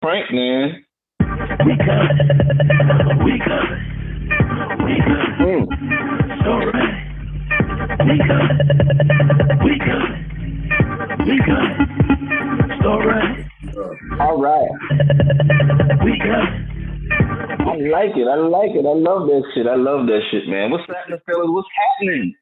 Frank, man. We coming. We coming. We coming. Alright. We coming. We coming. We coming. Alright. All right. We coming. I like it. I like it. I love that shit. I love that shit, man. What's happening, fellas? What's happening?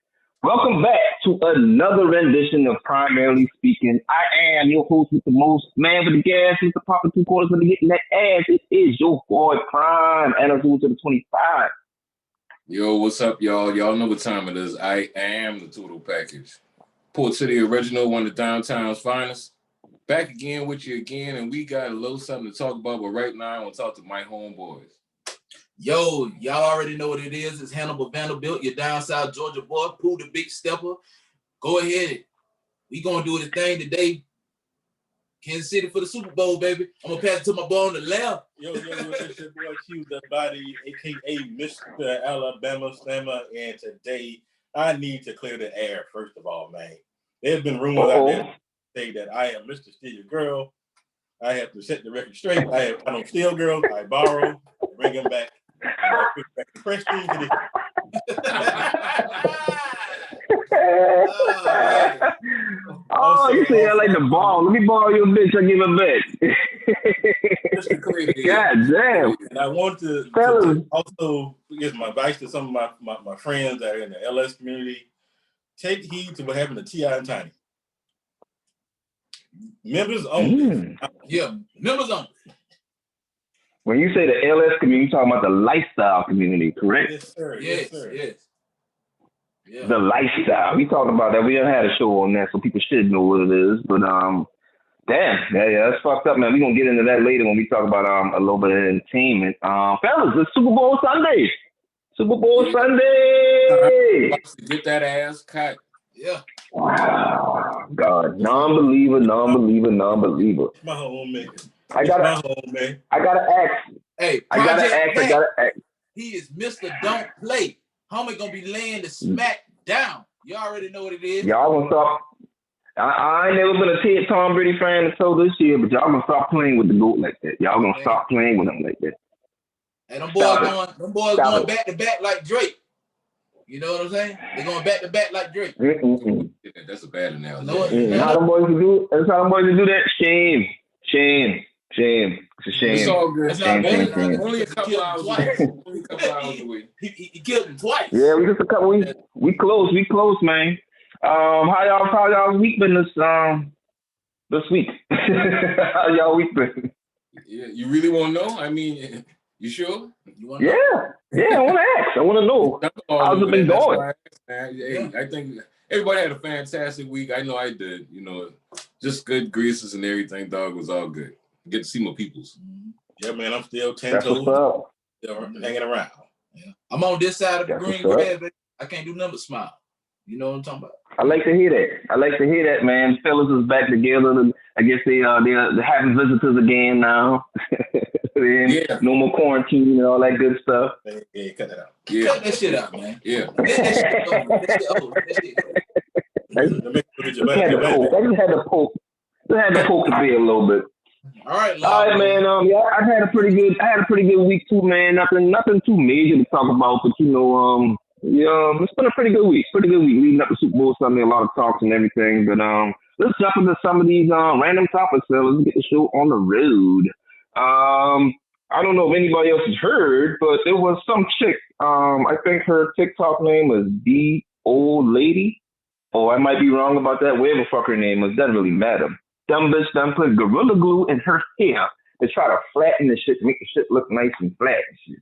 Welcome back to another rendition of Primarily Speaking. I am your host with the most, man with the gas, with the popping two quarters, with the getting that ass. It is your boy Prime, and to the 25. Yo, what's up, y'all? Y'all know what time it is. I am the Total Package. Port City Original, one of downtown's finest. Back again with you again, and we got a little something to talk about, but right now I want to talk to my homeboys. Yo, y'all already know what it is. It's Hannibal Vanderbilt, your down south Georgia boy, Pooh the Big Stepper. Go ahead. We gonna do the thing today. Kansas City for the Super Bowl, baby. I'm gonna pass it to my boy on the left. Yo, it's your boy Q, the body, aka Mr. Alabama Slammer, and today I need to clear the air, first of all, man. There's been rumors out there say that I am Mr. Steal Your Girl. I have to set the record straight. I don't steal girls, I borrow, bring them back. Prestige edition. Oh, you say I like the ball. Let me borrow your bitch. I give it back. God damn. And I want to also give my advice to some of my friends that are in the LS community. Take heed to what happened to T.I. and Tiny. Members only. Yeah, members only. When you say the LS community, you're talking about the lifestyle community, correct? Yes, sir. Yes, sir. yes. Yeah. The lifestyle. We talking about that. We done had a show on that, so people should know what it is. But damn, yeah, that's fucked up, man. We're gonna get into that later when we talk about a little bit of entertainment. Fellas, it's Super Bowl Sunday. Super Bowl Sunday. Get that ass cut. Yeah. Wow, God, non-believer. My home, man. I gotta ask. Hey, I gotta ask. He is Mr. Don't Play. Homie gonna be laying the smack down. You already know what it is. Y'all gonna stop. I ain't never been a Tom Brady fan until this year, but y'all gonna stop playing with the GOAT like that. Y'all gonna stop playing with him like that. And them boys going back to back like Drake. You know what I'm saying? They're going back to back like Drake. Yeah, that's a bad analogy. How them boys can do? That's how them boys can do that. Shame. It's a shame. It's all good. Shame. Only a couple hours away. He killed him twice. Yeah, we just a couple. We close, man. How y'all week been this week? How y'all week been? Yeah, you really want to know? I mean, you sure? I want to ask. I want to know. How's it been going? Hey, I think everybody had a fantastic week. I know I did. You know, just good greases and everything. Dog was all good. Get to see my peoples. Yeah, man, I'm still 10 toes. Still hanging around. Yeah. I'm on this side of the green grass, baby. I can't do nothing but smile. You know what I'm talking about? I like to hear that, man. Fellas is back together. I guess they're having visitors again now. No more quarantine and all that good stuff. Yeah, cut that out. Yeah. Cut that shit out, man. Yeah. That shit over. I just had to poke the beer a little bit. All right, man. I had a pretty good week too, man. Nothing too major to talk about, but it's been a pretty good week. Leading up to Super Bowl Sunday, a lot of talks and everything. But let's jump into some of these random topics. Let's get the show on the road. I don't know if anybody else has heard, but there was some chick. I think her TikTok name was The Old Lady. Oh, I might be wrong about that. Whatever the fuck her name was, doesn't really matter. Dumb bitch done put Gorilla Glue in her hair to try to flatten the shit, to make the shit look nice and flat and shit.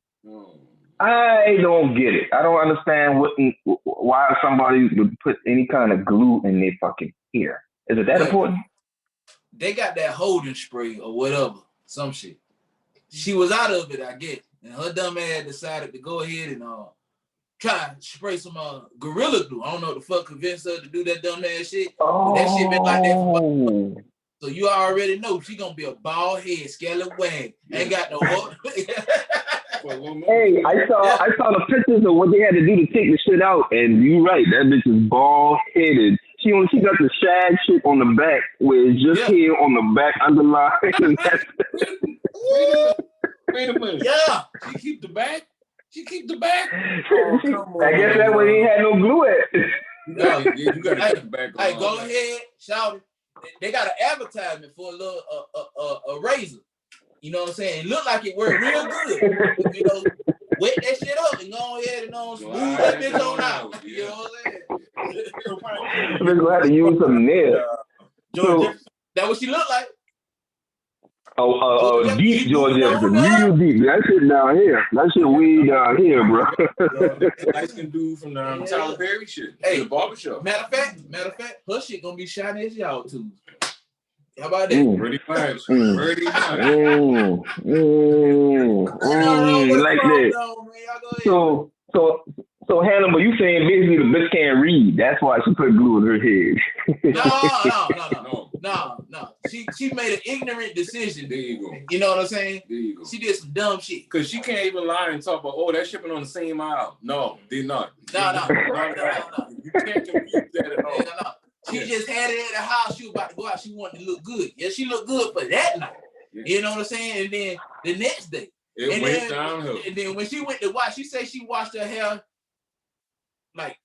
I don't get it. I don't understand why somebody would put any kind of glue in their fucking hair. Is it that important? They got that holding spray or whatever, some shit. She was out of it, I guess. And her dumb ass decided to go ahead and try to spray some Gorilla Glue. I don't know what the fuck convinced her to do that dumb ass shit. But that shit been like that for so you already know she gonna be a bald head, scallywag. Ain't got no Hey, I saw the pictures of what they had to do to take the shit out, and you're right, that bitch is bald headed. She got the shag shit on the back, where it's just hair on the back underline. Wait a minute. Yeah. She keep the back? She keep the back? Oh, come on, I guess that way he had no glue at. Yeah, you gotta cut the back on. Hey, go ahead, shout it. They got an advertisement for a little a razor. You know what I'm saying? It looked like it worked real good. You know, wet that shit up and go ahead and smooth that bitch on out. Yeah. You know what I'm saying? We're gonna have to use some nails. That what she looked like. Deep George Jefferson, real deep. That shit down here. That shit way down here, bro. Nice can do from the Tyler Perry shit. Hey, the barbershop. Matter of fact, her shit gonna be shiny as y'all too. How about that? Pretty much. Pretty much. Like that. So Hannibal, you saying basically the bitch can't read. That's why she put glue in her head. No. She made an ignorant decision. There you go. You know what I'm saying? There you go. She did some dumb shit. Cause she can't even lie and talk about, oh, that's shipping on the same aisle. No, they're not. No. You can't compute that at all. No. She just had it at the house. She was about to go out. She wanted to look good. Yeah, she looked good for that night. Yeah. You know what I'm saying? And then the next day. It went downhill. And then when she went to wash, she said she washed her hair like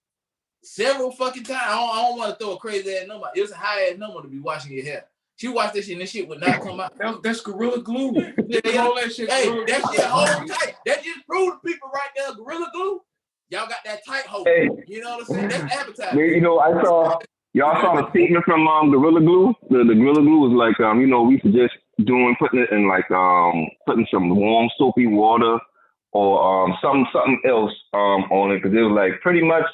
several fucking times. I don't want to throw a crazy ass number. It was a high ass number to be washing your hair. She washed this shit and this shit would not come out. That's Gorilla Glue. All that shit. Hey, that shit hold tight. That just proved to people right there, Gorilla Glue. Y'all got that tight hold. Hey. You know what I'm saying? That's advertising. You know, y'all saw the statement from Gorilla Glue. The Gorilla Glue was like, we suggest putting it in like putting some warm soapy water or something else on it, because it was like pretty much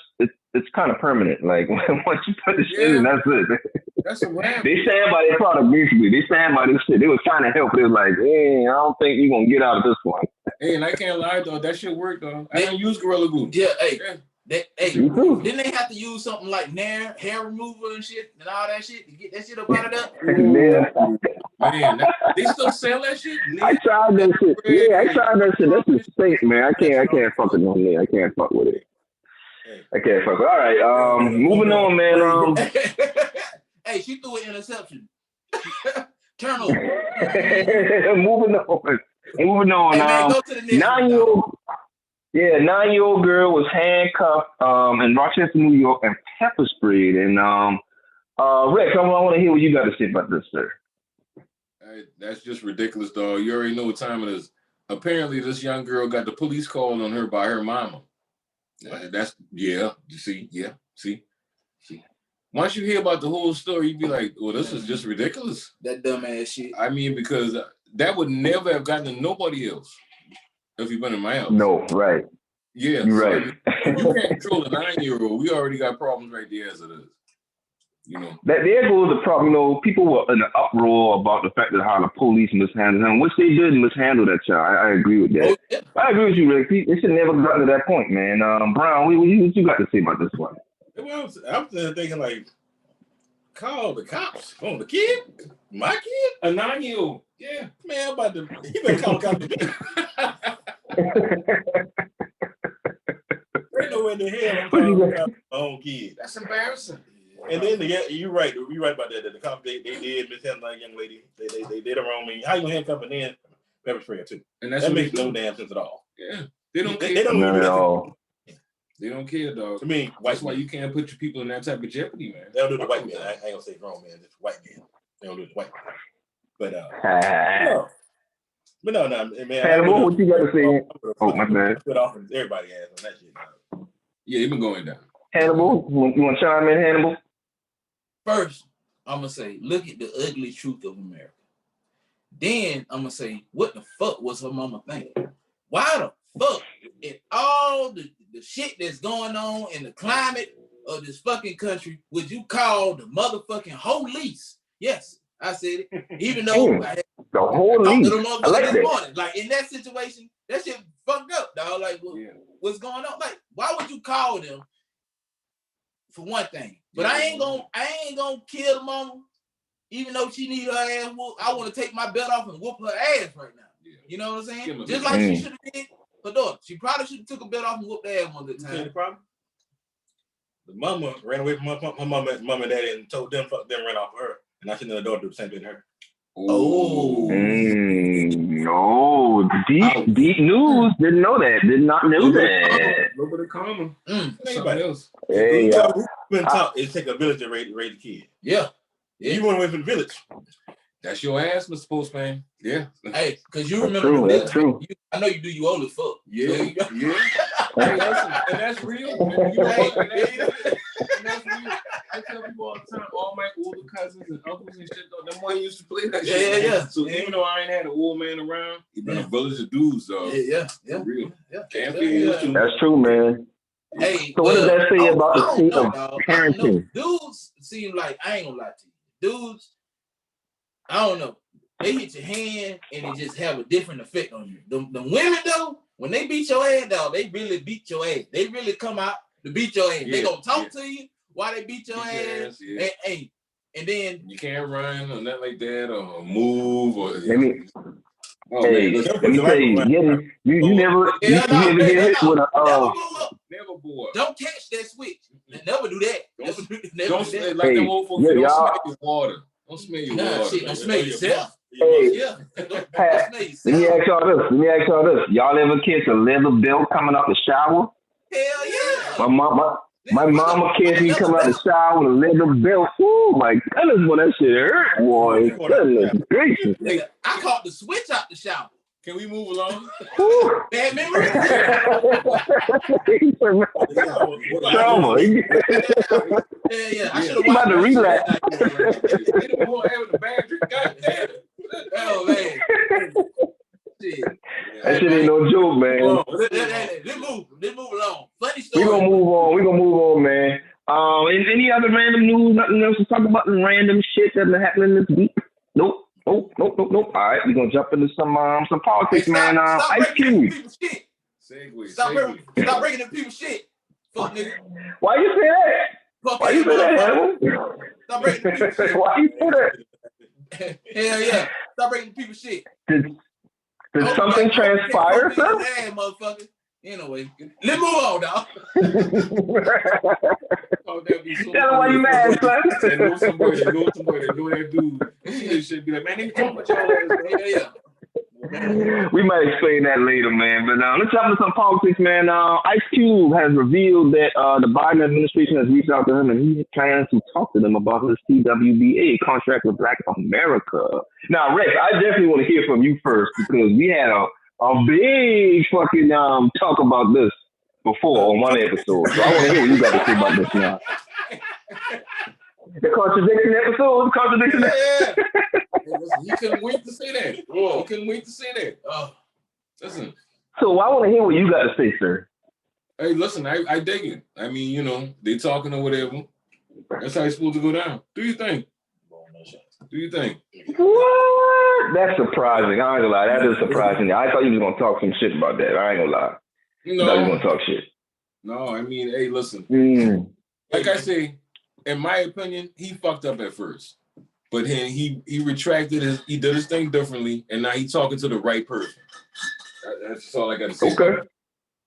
it's kind of permanent. Like once you put the shit in, that's it. That's a wrap. They stand by their product basically. They stand by this shit. They were trying to help. They was like, hey, I don't think you're gonna get out of this one. Hey, and I can't lie though, that shit worked though. I didn't use Gorilla Glue. Yeah, hey. Didn't they have to use something like hair remover and shit and all that shit to get that shit up out of there? Man, they still sell that shit? I tried that shit. Yeah, I tried that shit. That's a steak, man. I can't fuck it on there. I can't fuck with it. I can't fuck with it. All right, moving on, man. Hey, she threw an interception. Turnover. Moving on. Hey, man, go to the next 9-year-old girl was handcuffed in Rochester, New York, and pepper sprayed. And Rex, I want to hear what you got to say about this, sir. That's just ridiculous, dog. You already know what time it is. Apparently, this young girl got the police called on her by her mama. See. Once you hear about the whole story, you'd be like, well, this is just ridiculous. That dumb ass shit. I mean, because that would never have gotten to nobody else if you've been in my house. No, right. Yeah. You're right. You can't control a 9-year-old. We already got problems right there as it is. You know. There goes the problem. You know, people were in an uproar about the fact that how the police mishandled him, which they did mishandle that child. I agree with that. Oh, yeah. I agree with you, Rick. It should never gotten to that point, man. Brown, what you got to say about this one? Well, I'm thinking like, call the cops on the kid, my kid, a 9-year-old. Yeah, man, I'm about to. He better call the cops. Ain't no way in the hell I'm calling the cops my own kid. That's embarrassing. And then you're right. You're right about that. The cops they did mishandle that young lady. They did it wrong. How you handcuff and then pepper spray her too? And that makes no damn sense at all. Yeah, they don't care. They don't no. They don't care, dog. I mean, that's why you can't put your people in that type of jeopardy, man. They don't do the white man. I ain't gonna say grown man. It's white man. They don't do the white man. But no, man. Hannibal, what you got to say? Oh, my man. Put off everybody ass on that shit. Yeah, you've been going down. Hannibal, you want to chime in, Hannibal? First, I'm gonna say, look at the ugly truth of America. Then I'm gonna say, what the fuck was her mama thinking? Why the fuck in all the shit that's going on in the climate of this fucking country would you call the motherfucking police? Yes, I said it. Even though I had the whole league. I like this morning. Like in that situation, that shit fucked up, dog. Like what's going on? Like, why would you call them for one thing? But I ain't gonna kill the mama, even though she need her ass whooped. I want to take my belt off and whoop her ass right now. Yeah. You know what I'm saying? Just like she should have did her daughter. She probably should have took her belt off and whooped her ass one good time. The problem? The mama ran away from her mama and daddy and told them fuck them, ran off her. And I should know the daughter do the same thing to her. Oh. No, deep news. Didn't know that. Did not know that. A little bit of karma. Something else. Hey, been taught it take a village to raise a kid. Yeah. You went away from the village. That's your ass, Mr. Postman. Yeah. Hey, because you That's remember true, the that's village. true. I know you do. You old as fuck. Yeah. So you- Yeah. Hey, listen, and that's real. And you know what? And that's real. I tell people all the time, all my older cousins and uncles and shit, though, them one used to play that shit. Yeah. So even though I ain't had an old man around, he been a village of dudes, though. Yeah. For real. Yeah. Can't be used to. That's true, man. Hey, So what does that say about the I don't state know, of dog. I don't know. parenting? Dudes seem like, I ain't gonna lie to you. Dudes, I don't know. They hit your hand and it just have a different effect on you. The women though, when they beat your ass, dog, they really beat your ass. They really come out to beat your ass. They gonna talk to you while they beat your ass. And then you can't run or nothing like that or move or. Let me Oh, hey, man, let me tell you, you never get hit with a never boy. Don't catch that switch. Never do that. Never do that. Like them old folks. Yeah, Don't y'all- smell your water. Don't smell your water. Shit, don't smell yourself. Hey, Yeah. Don't Pat, smell let yourself. me ask y'all this. Y'all ever catch a leather belt coming out the shower? Hell yeah. My mama catch me coming out the shower with a leather belt. Oh my goodness, when that shit hurt, boy. Goodness gracious. Nigga, I caught the switch out the shower. Can we move along? Bad memory. Trauma. Yeah. I should have He about to relapse. Oh man. Shit. That shit ain't no joke, man. Let's move along. Funny We story. gonna move on, man. Any other random news? Nothing else to talk about? The random shit that's been happening this week? Nope. All right, we're gonna jump into some politics, man. Ice Cube. Stop breaking the people's shit. Fuck nigga. Why you say that? Fuck Why you say that, Hannibal? Stop breaking the people's shit. Why you say that? Hell yeah. Stop breaking the people's shit. Did something transpire, sir? Motherfucker. Anyway, let's move on, dog. Tell him why you mad, son. They know somebody that know that dude. They should be like, man, they be talking about y'all. Yeah. We might explain that later, man. But let's jump into some politics, man. Ice Cube has revealed that the Biden administration has reached out to him and he plans to talk to them about his CWBA contract with Black America. Now, Rex, I definitely want to hear from you first because we had a big fucking talk about this before on one episode. So I want to hear what you got to say about this now. The contradiction episode, Yeah. Listen, he couldn't wait to say that. He couldn't wait to say that. Listen. So I want to hear what you got to say, sir. Hey, listen, I dig it. I mean, you know, they talking or whatever. That's how it's supposed to go down. Do you think? What? That's surprising. I ain't gonna lie. That is surprising. I thought you was gonna talk some shit about that. I ain't gonna lie. No. I thought you was gonna talk shit. No, I mean, hey, listen. Like I say, in my opinion, he fucked up at first. But then he retracted he did his thing differently, and now he's talking to the right person. That's all I got to say. Okay.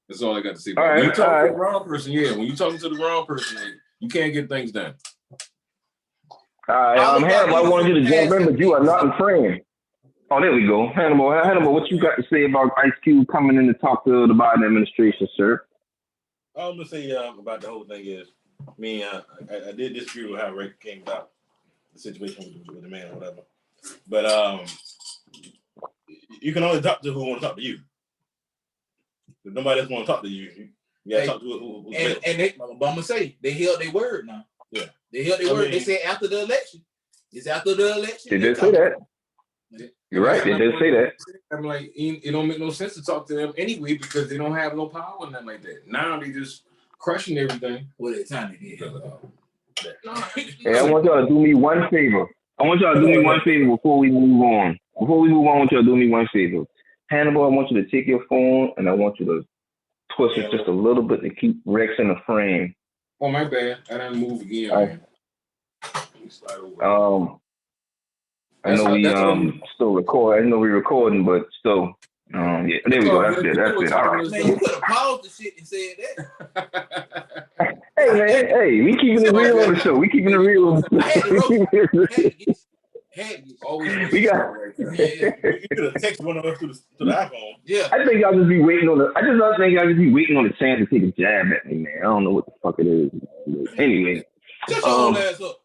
That's all I got to say. All right, when you talk to the wrong person, when you talking to the wrong person, you can't get things done. All right, Hannibal, I wanted you to jump in, but you are not in frame. Oh, there we go. Hannibal, what you got to say about Ice Cube coming in to talk to the Biden administration, sir? All I'm gonna say about the whole thing is, I did disagree with how Rick came about the situation with the man or whatever. But you can only talk to who want to talk to you. If nobody else want to talk to you, you gotta talk to who. And they, I'm gonna say they held their word now. Yeah, they held their word. They said after the election. It's after the election. They did say that. You're right. They did say that. I'm like, it don't make no sense to talk to them anyway because they don't have no power and nothing like that. Now they just crushing everything. Well, it's time they did. Hey, I want y'all to do me one favor. Before we move on. Before we move on, I want y'all to do me one favor. Hannibal, I want you to take your phone and I want you to twist it just a little bit to keep Rex in the frame. Oh, my bad. I didn't move again, man. Let me slide over. I know we still record. I know we're recording, but still, yeah. There we go. That's it. All right. Man, you could have paused the shit and said that. Hey, man. Hey, we keeping it real on the show. We keeping it real. Heck, Always We got. right there. You could have texted one of us to the iPhone. yeah. I think y'all just be waiting on the. I just think y'all just be waiting on the chance to take a jab at me, man. I don't know what the fuck it is. Man. Anyway. Shut your old ass up.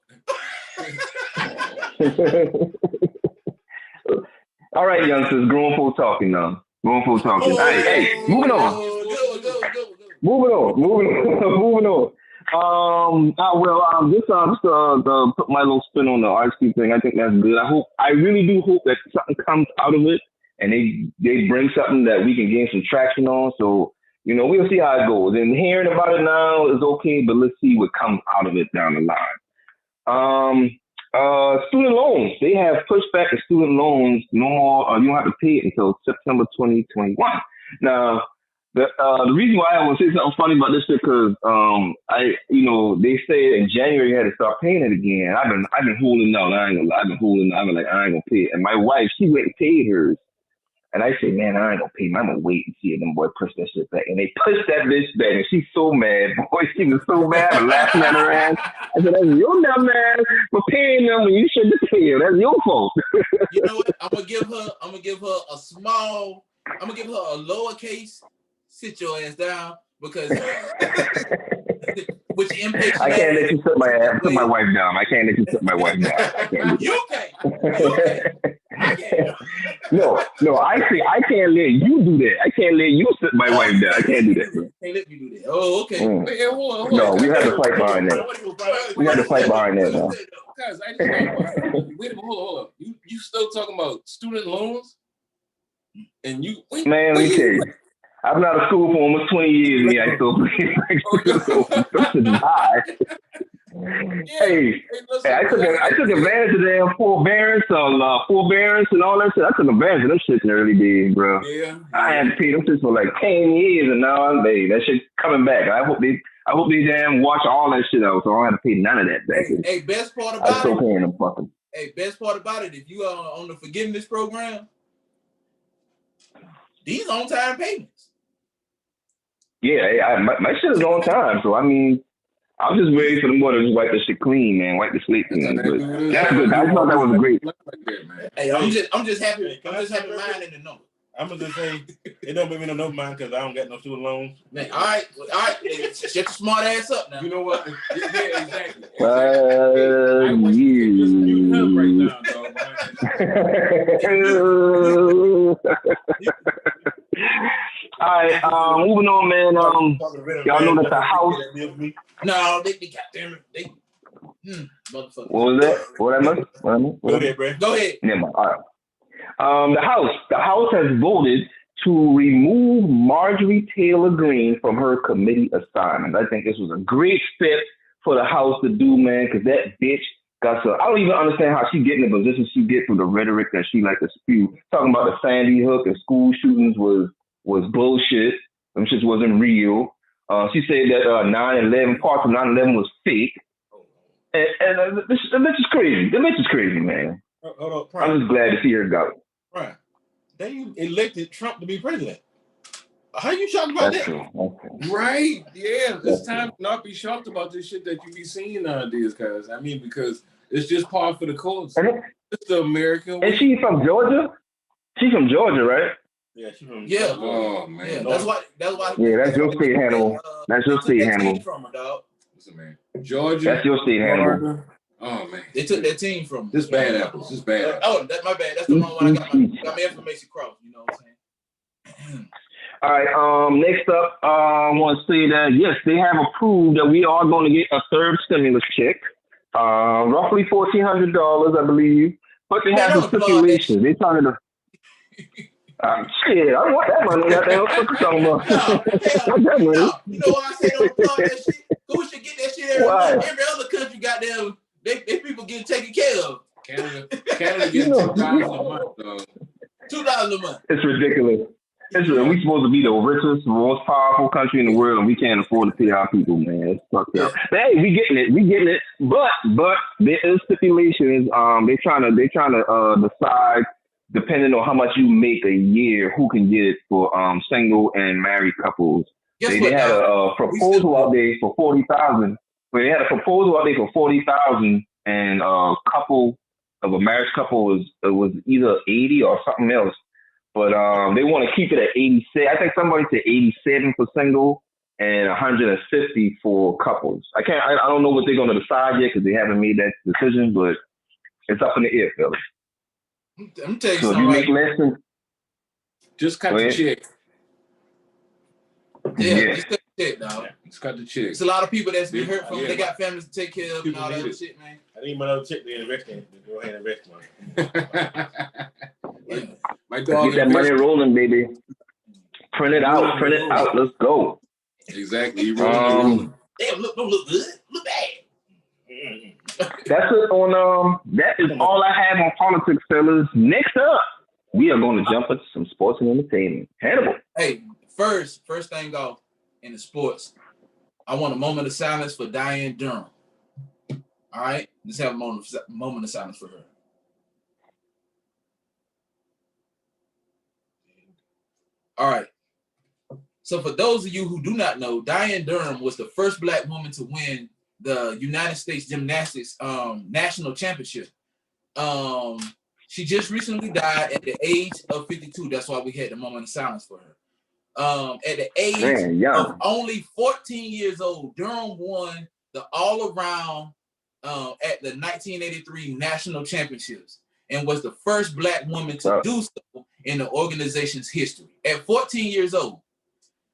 All right, youngsters. Grown folk talking now. Grown folk talking. Hey, moving on. Moving on. Just put my little spin on the RC thing. I think that's good. I really do hope that something comes out of it, and they bring something that we can gain some traction on. So, we'll see how it goes. And hearing about it now is okay, but let's see what comes out of it down the line. Student loans. They have pushed back the student loans. No more. You don't have to pay it until September 2021. Now, the reason why I want to say something funny about this is because they say in January you had to start paying it again. I've been holding out. I ain't gonna lie. I've been holding out. I've been like, I ain't gonna pay it. And my wife, she went and paid hers. And I said, man, I ain't gonna pay him. I'm gonna wait and see if them boy push that shit back. And they pushed that bitch back, and she's so mad, boy. She was so mad and laughing at her ass. I said, that's your dumb ass for paying them when you shouldn't have paid them. That's your fault. You know what? I'm gonna give her a lowercase. Sit your ass down because with your impatient. I can't let you sit my wife down. I can't let you sit my wife down. I can't You can't. No, I can't let you do that. I can't let you sit my wife down. I can't do that, bro. Hey, let me do that. Oh, okay. Wait, hold on. No, we have to fight behind that. We have to fight behind that now. Guys, I just wait a minute, hold up. You still talking about student loans? And you man, let me tell you. I've been out of school for almost 20 years, and I still pay high. Hey, I took advantage of their forbearance and all that shit. I took advantage of them shit in the early days, bro. Yeah. I had to pay them shit for like 10 years, and now that shit coming back. I hope they damn watch all that shit out, so I don't have to pay none of that back. Hey, best part about I'm still paying them fucking. Hey, best part about it, if you are on the forgiveness program, these on-time payments. Yeah, my shit is on time, so I mean, I'm just ready for the more to just wipe the shit clean, man. Wipe the slate clean. But that's good. I thought that was great. Hey, I'm just happy. I'm just happy mine in the number. I'm gonna just say it don't make me no number mine because I don't got no student loans. Man, all right. Shut your smart ass up now. You know what? Yeah, exactly. All right, moving on, man. Y'all know that the house. No, they got them. Motherfucker. What was that? What I missed? Go ahead, bro. Go ahead. Never mind. All right. The House has voted to remove Marjorie Taylor Greene from her committee assignment. I think this was a great step for the House to do, man, because that bitch got so. I don't even understand how she get in the position she get from the rhetoric that she like to spew. Talking about the Sandy Hook and school shootings was bullshit. Them shit wasn't real. She said that 9/11, parts of 9/11 was fake. And the bitch is crazy. The bitch is crazy, man. Hold on, I'm just glad to see her go. Right. They elected Trump to be president. How you shocked about that? True. Right? Yeah. It's time to not be shocked about this shit that you be seeing nowadays, guys. I mean, because it's just par for the course. It's the American way. And she's from Georgia? She's from Georgia, right? Yeah, she's from Georgia. Oh man. Yeah, that's why. Yeah, that's your state handle. That's your state handle. From her, dog. Listen, man. Georgia. That's your state handle. Oh man. They took that team from her. This bad apples. This bad apples. Oh, that's my bad. That's the one I got my information crossed. You know what I'm saying? All right. Next up, I want to say that yes, they have approved that we are going to get a third stimulus check, roughly $1,400, I believe. But they have some stipulations. They're trying to. Shit, I don't want that money. What you talking about? You know why I say don't applaud that shit? Who should get that shit every month? Every other country got them. They people getting taken care of. Canada gets $2,000 a month, though. $2 a month. It's ridiculous. We supposed to be the richest, most powerful country in the world, and we can't afford to pay our people, man. It's fucked up. Hey, we getting it. But there is stipulations. They trying to decide, depending on how much you make a year, who can get it for single and married couples. They had a proposal out there for $40,000. But they had a proposal out there for $40,000, and couple of a marriage couple was either 80 or something else. But they want to keep it at 86. I think somebody said 87 for single and 150 for couples. I don't know what they're going to decide yet because they haven't made that decision, but it's up in the air, fellas. I'm tell you So if something. you make less than Just cut the check. Yeah, just cut the check, dog. Just cut the check. It's a lot of people that's been hurt from. Yeah. They got families to take care of and People all that need other it. shit, man. I need my other check to invest in. Go ahead and invest money. Yeah. My dog. get that money rolling, baby. Print it out. Let's go. Exactly. You rolling. Damn, don't look good. Look bad. That's it on that is all I have on politics, fellas. Next up, we are going to jump into some sports and entertainment. Hannibal. Hey, first thing off in the sports, I want a moment of silence for Diane Durham. All right, let's have a moment of silence for her. All right. So for those of you who do not know, Diane Durham was the first Black woman to win the United States Gymnastics National Championship. She just recently died at the age of 52. That's why we had the moment of silence for her. At the age of only 14 years old, Durham won the all-around at the 1983 National Championships and was the first Black woman to do so in the organization's history. At 14 years old.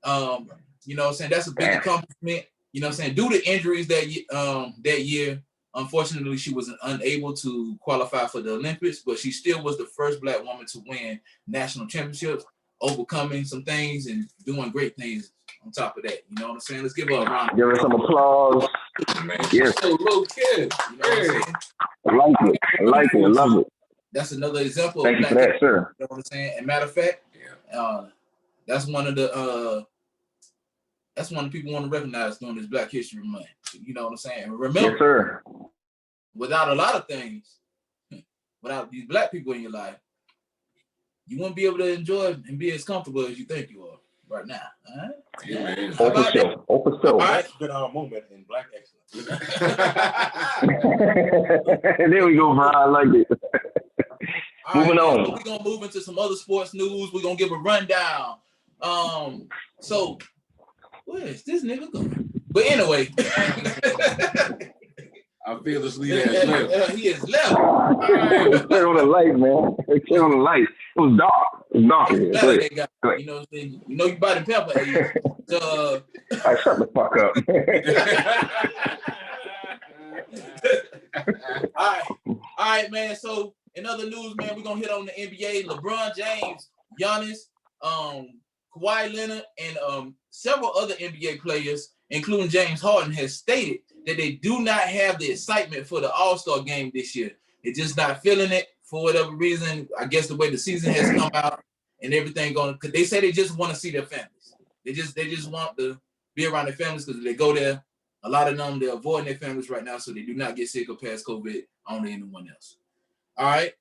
You know what I'm saying? That's a big accomplishment. You know what I'm saying? Due to injuries that year, unfortunately, she was unable to qualify for the Olympics, but she still was the first Black woman to win national championships, overcoming some things and doing great things on top of that. You know what I'm saying? Let's give her a round. Give her some applause. Man, yes. She's still a little kid. You know what I'm saying? I like it. I love it. That's another example Thank of you Black for that, sir. You know what I'm saying? And matter of fact, that's one of the that's one of the people want to recognize during this Black History Month. You know what I'm saying? And remember, yes, sir. Without a lot of things, without these Black people in your life, you won't be able to enjoy and be as comfortable as you think you are right now. All right? Yeah, man. Open show. All right. That's a good moment in Black excellence. There we go, bro. I like it. Moving on. So we're gonna move into some other sports news. We're gonna give a rundown. So where is this nigga going? But anyway, I feel this lead has left. He is left. Turn on the light, man. Turn on the light. It was dark. It was dark. You know what I'm saying? You know you bought the pepper. So, I shut the fuck up. All right, man. So in other news, man, we're gonna hit on the NBA. LeBron James, Giannis, Kawhi Leonard, and several other NBA players, including James Harden, has stated that they do not have the excitement for the All-Star game this year. They're just not feeling it for whatever reason. I guess the way the season has come out and everything going, because they say they just want to see their families. They just want to be around their families because if they go there, a lot of them, they're avoiding their families right now so they do not get sick or pass COVID on to anyone else. All right.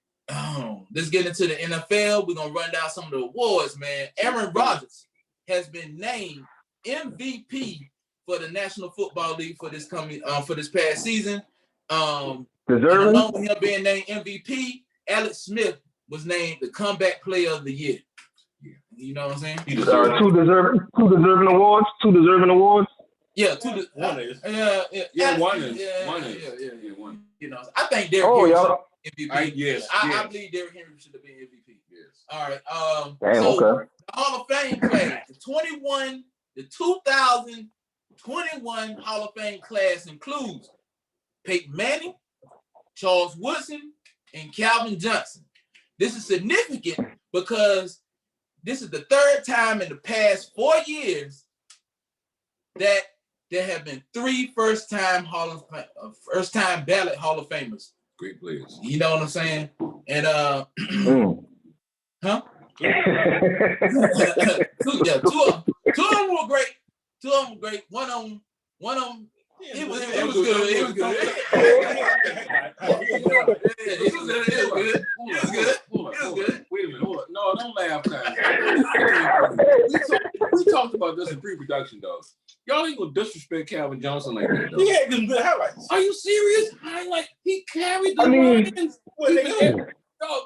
Let's get into the NFL. We're going to run down some of the awards, man. Aaron Rodgers has been named MVP for the National Football League for this past season. Along with him being named MVP, Alex Smith was named the Comeback Player of the Year. You know what I'm saying? Two deserving awards. Yeah, one is. One is. One. You know, I think Derrick Henry should be MVP. Yes. I believe Derrick Henry should have been MVP. Yes. All right. Okay. The Hall of Fame class, the 2021 Hall of Fame class includes Peyton Manning, Charles Woodson, and Calvin Johnson. This is significant because this is the third time in the past 4 years that there have been 3 first-time ballot Hall of Famers. Great players. You know what I'm saying? And huh? two of them were great. One of them. It was good. Wait a minute. Hold on. No, don't laugh, guys. We talked about this in pre-production, though. Y'all ain't gonna disrespect Calvin Johnson like that, though. He had some good highlights. Are you serious? Highlight. He carried the I mean, Lions. What they do? Dog,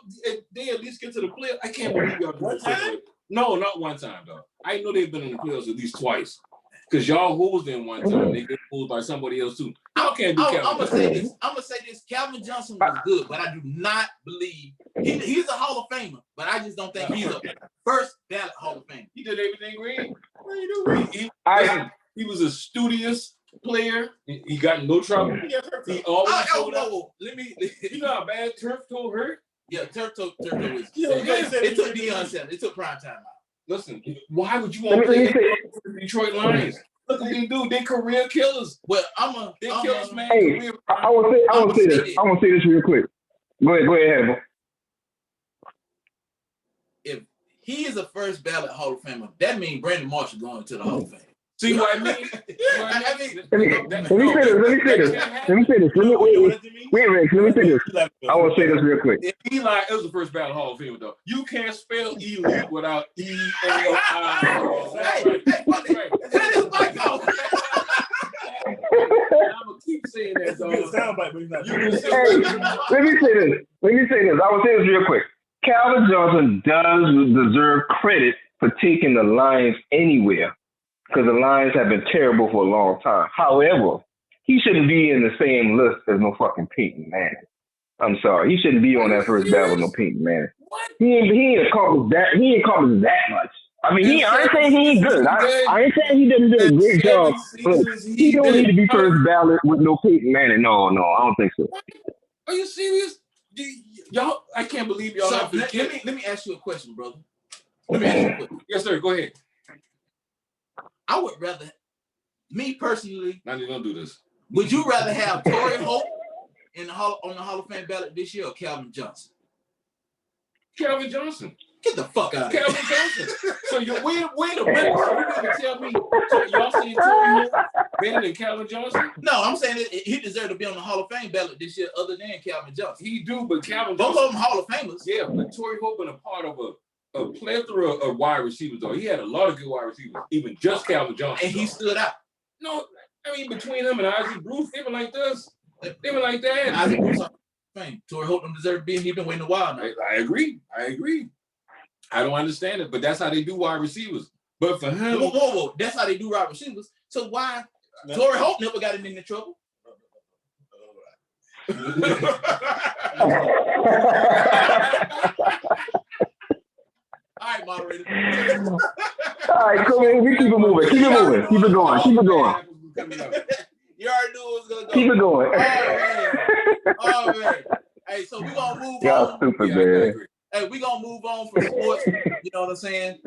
they at least get to the playoffs. I can't believe y'all One time? No, not one time, dog. I know they've been in the playoffs at least twice. Because y'all hosed them one time. They get hosed by somebody else too. Y'all can't do Calvin I'm gonna Johnson. say this. I'm gonna say this. Calvin Johnson was good, but I do not believe he's a Hall of Famer. But I just don't think he's a first ballot Hall of Famer. He did everything great. What do you do, Reed? He was a studious player. He got in no trouble. He always showed up. Let me. You know how bad turf toe hurt? Yeah, turf toe was. Yeah, It took Deion 7. It took prime time out. Listen, why would you want to play for the Detroit Lions? Look what they do. They career killers. Well, They killers, man. Hey, Career- I want to say this. I want to say this real quick. Go ahead, Hannibal. if he is a first ballot Hall of Famer, that means Brandon Marshall going to the Hall of Fame. See what I mean? I mean, Let me say this. Wait, Rex, let me say this. I want to say this real quick. Eli is the first ballot Hall of Famer, though. You can't spell elite without E-L-I. hey, that is my goal. I'm gonna keep saying that, That's a good dog. soundbite, but he's not. Hey, let me say this. I will say this real quick. Calvin Johnson does deserve credit for taking the Lions anywhere because the Lions have been terrible for a long time. However, he shouldn't be in the same list as no fucking Peyton Manning. I'm sorry. He shouldn't be on that first ballot with no Peyton Manning. What? He ain't accomplished that. He ain't accomplished that much. I mean, I ain't saying he ain't good. I ain't saying he didn't do a great job. But he don't need to be first ballot with no Peyton Manning. No, I don't think so. Are you serious? Y'all, I can't believe y'all. So let me ask you a question, brother. Let me ask you a question. Yes, sir. Go ahead. I would rather, me personally, Now you don't do this. would you rather have Torrey Holt on the Hall of Fame ballot this year or Calvin Johnson? Calvin Johnson. Get the fuck out of here. Calvin Johnson. So you wait a minute. You gonna tell me y'all saying Torrey Holt better than Calvin Johnson? No, I'm saying that he deserved to be on the Hall of Fame ballot this year other than Calvin Johnson. He do, but Calvin Both Johnson. of them Hall of Famers. Yeah, but Torrey Holt been a part of a plethora of wide receivers, though. He had a lot of good wide receivers, even just Calvin Johnson. And he stood out. No, I mean, between him and Isaac Bruce, they were like this. They were like that. Isaac Bruce Hall of Fame. Torrey Holt don't deserve to be in. He's been waiting a while now. I agree. I don't understand it, but that's how they do wide receivers. But for him, Whoa. That's how they do wide receivers. So why Torrey Holt never got him into trouble? All right, moderator. All right, cool, man. We keep it moving. Keep it moving. Keep it going. Keep it going. You already knew it was gonna go. Keep it going. Oh man. Hey, so we gonna move Y'all on. stupid, I man. agree. Hey, we gonna move on from sports. You know what I'm saying?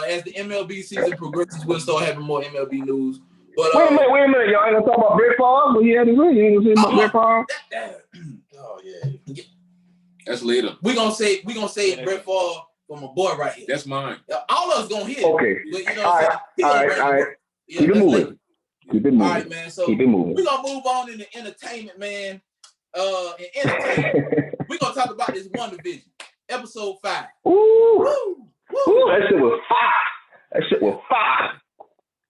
As the MLB season progresses, we'll start having more MLB news. But Wait a minute, y'all ain't gonna talk about Brett Favre? Well, he had his ring. You ain't gonna say about Brett Favre? Oh yeah. That's later. we gonna say Brett Favre for my boy right here. That's mine. All of us gonna hit. Okay. But you know All what I'm saying? right. Yeah, Keep it that's moving. later. Keep it All right, moving. man. So Keep it moving. we're gonna move on into entertainment, man. In entertainment, we're gonna talk about this one division, episode 5. Ooh. Woo! That shit was fire.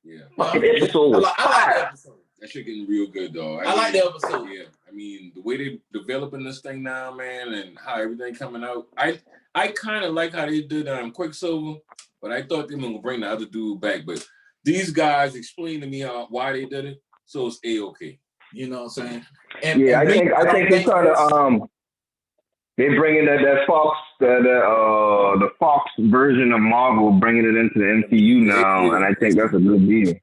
Yeah. Fucking episode was I like the fire. episode. That shit getting real good, dog. I like the episode. Yeah. I mean, the way they developing this thing now, man, and how everything coming out. I kind of like how they did Quicksilver, but I thought they were gonna bring the other dude back. But these guys explained to me why they did it, so it's A-okay. You know what I'm saying? Yeah, I think they're trying to they're bringing that Fox the Fox version of Marvel, bringing it into the MCU now, and I think that's a good deal.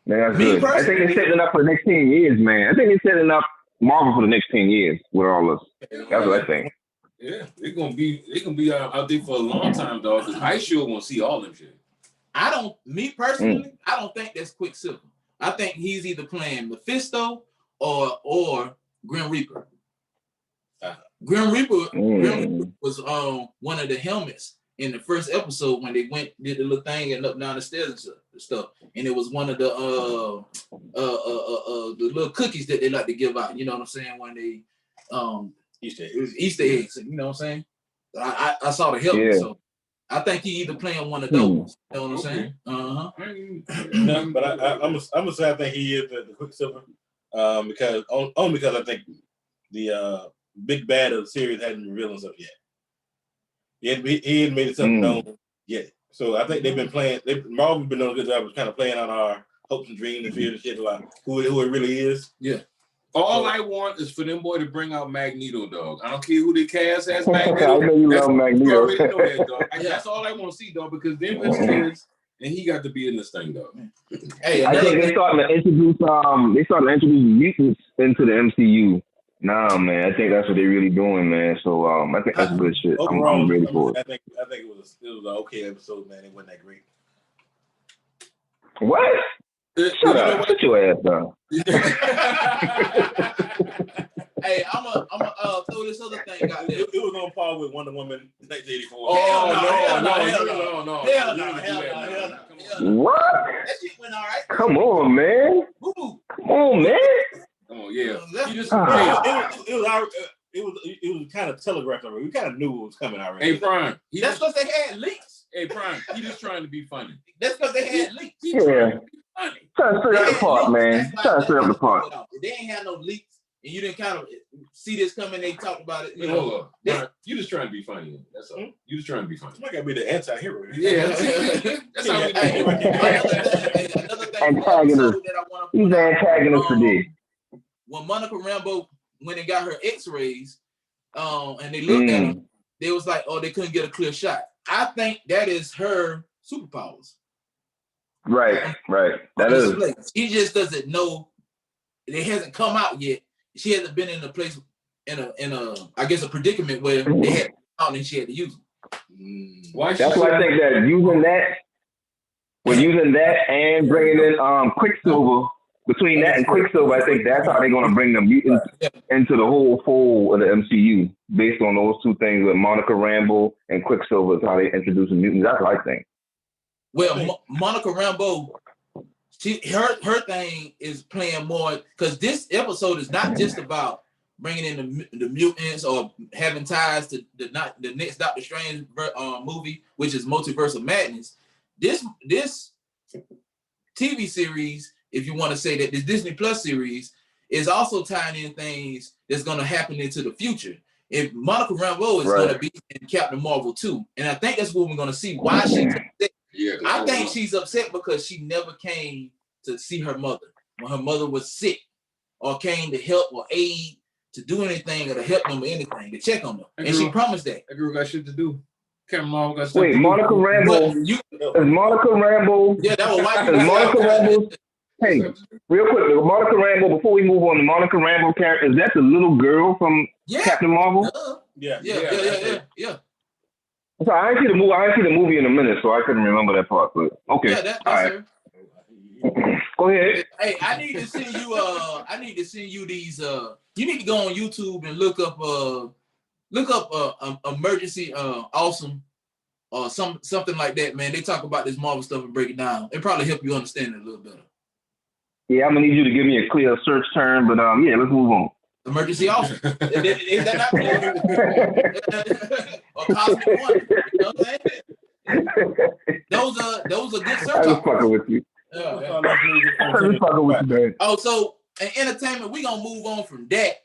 Man, that's good. I think they're setting up for the next 10 years, man. I think they're setting up Marvel for the next 10 years with all this. That's what I think. Yeah, they're gonna be out there for a long time, dog. Because I sure want to see all them shit. Me personally, I don't think that's Quicksilver. I think he's either playing Mephisto or Grim Reaper. Grim Reaper was one of the helmets in the first episode when they did the little thing and up down the stairs and stuff. And it was one of the little cookies that they like to give out. You know what I'm saying? When they Easter eggs. You know what I'm saying? I saw the helmet. Yeah. So I think he either playing one of those. You know what I'm saying? No, but I'm gonna say I think he is the Quicksilver, because only because I think the big bad of the series hadn't revealed himself yet. He hadn't made himself known yet. So I think they've been playing. Marvel's been doing a good job of kind of playing on our hopes and dreams and fears and shit, like who it really is. Yeah. All I want is for them boy to bring out Magneto, dog. I don't care who they cast as Magneto. I know you love Magneto. You already know that, dog. That's all I want to see, dog, because them is kids, and he got to be in this thing, dog. Hey, I think they're starting to introduce mutants into the MCU. Nah, man, I think that's what they're really doing, man. So I think that's good shit. Overall, I'm ready for it. I think it was an okay episode, man. It wasn't that great. What? Shut up! Sit your ass down. Hey, I'm a throw this other thing out there. It was on par with Wonder Woman 1984. Oh, no. Hell no. What? That shit went all right. Come on, man. Woo-hoo. Come on, man. Oh yeah. He just, It was kind of telegraphed already. We kind of knew it was coming already. Hey, Prime. That's because they had leaks. Hey, Prime. He just trying to be funny. That's because they had leaks. Yeah. Trying to figure out the part, man. Trying to figure out the part. If they ain't had no leaks, and you didn't kind of see this coming, they talked about it. Hold up. Brian, you just trying to be funny. That's all. You just trying to be funny. I gotta be the anti-hero. Yeah. That's how we do it. Another thing Antagonist. that I want He's the antagonist today. When Monica Rambeau went and got her X-rays, and they looked at her, they was like, "Oh, they couldn't get a clear shot." I think that is her superpowers. Right. That is. She just doesn't know. It hasn't come out yet. She hasn't been in a place in a I guess a predicament where they had out and she had to use them. That's why I think that using that and bringing in Quicksilver, between that and Quicksilver, I think that's how they're going to bring the mutants into the whole fold of the MCU, based on those two things with Monica Rambeau and Quicksilver is how they introduce the mutants. That's what I think. Well, Monica Rambeau, her thing is playing more, because this episode is not just about bringing in the mutants or having ties to the next Doctor Strange movie, which is Multiverse of Madness. This TV series, if you want to say that, this Disney Plus series is also tying in things that's going to happen into the future. If Monica Rambeau is going to be in Captain Marvel 2, and I think that's what we're going to see. Why she's upset. Yeah, I think she's upset because she never came to see her mother when her mother was sick, or came to help or aid to do anything or to help them or anything, to check on them. And she promised that. That girl got shit to do. Captain Marvel got stuff Wait, to do. Monica Rambeau. Is Monica Rambeau? Yeah, that was white. Is Monica Rambeau? Hey, real quick, Monica Rambeau, before we move on, the Monica Rambeau character, is that the little girl from Captain Marvel? Yeah. So I didn't see the movie in a minute, so I couldn't remember that part. But okay, yeah, that's all right. her. Go ahead. Hey, I need to send you these. You need to go on YouTube and look up emergency awesome or something like that, man. They talk about this Marvel stuff and break it down. It probably help you understand it a little better. Yeah, I'm gonna need you to give me a clear search term, but yeah, let's move on. Emergency awesome. Is that not clear? Or Cosmic Wonder? You know what I'm saying? Those are good search. I'm just fucking with you. I'm just fucking with you, man. Oh, so in entertainment, we're gonna move on from that,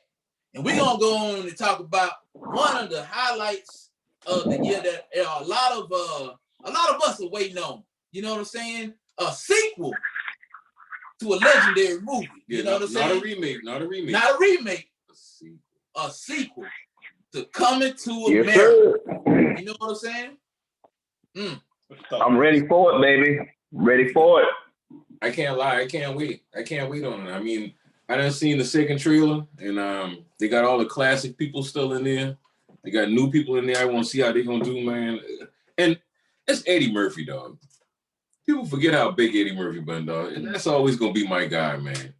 and we're gonna go on and talk about one of the highlights of the year that a lot of us are waiting on. You know what I'm saying? A sequel to a legendary movie. You know what I'm saying? Not a remake. A sequel to Coming to Yes, America. sir. You know what I'm saying? I'm ready for it, baby. Ready for it. I can't lie. I can't wait on it. I mean, I done seen the second trailer, and they got all the classic people still in there. They got new people in there. I want to see how they gonna do, man. And it's Eddie Murphy, dog. People forget how big Eddie Murphy been, dog. And that's always gonna be my guy, man.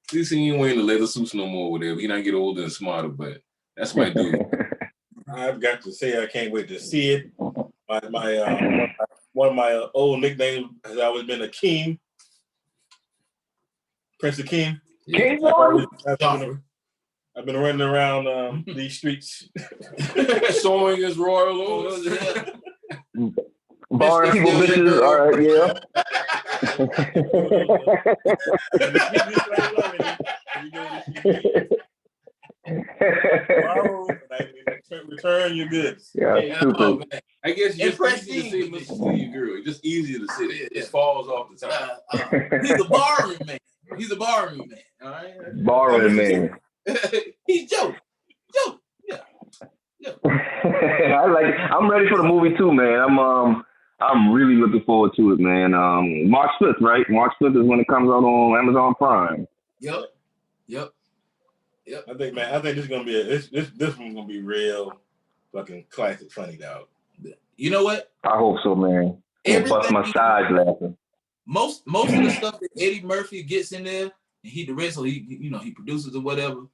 At least he ain't wearing the leather suits no more, whatever. He not get older and smarter, but that's my dude. I've got to say, I can't wait to see it. One of my old nicknames has always been Akeem. Prince Akeem. King I've been running around these streets. Showing his royal oaths. Barring people bitches, all right, yeah. Return your goods. Yeah, Yeah, stupid. Oh, man. I guess it's just easy to say Prestige, Mr. Steve Girl. It's just easier to say it. It just falls off the top. He's a barroom man. He's a barroom man. All right. Borrowing man. He's Joe. Joe. Yeah. I'm ready for the movie too, man. I'm really looking forward to it, man. March 5th, right? March 5th is when it comes out on Amazon Prime. Yep. I think this is gonna be this one's gonna be real fucking classic funny, dog. You know what? I hope so, man. I'm bust my sides laughing. Most of the stuff that Eddie Murphy gets in there, and he directs, or he produces or whatever.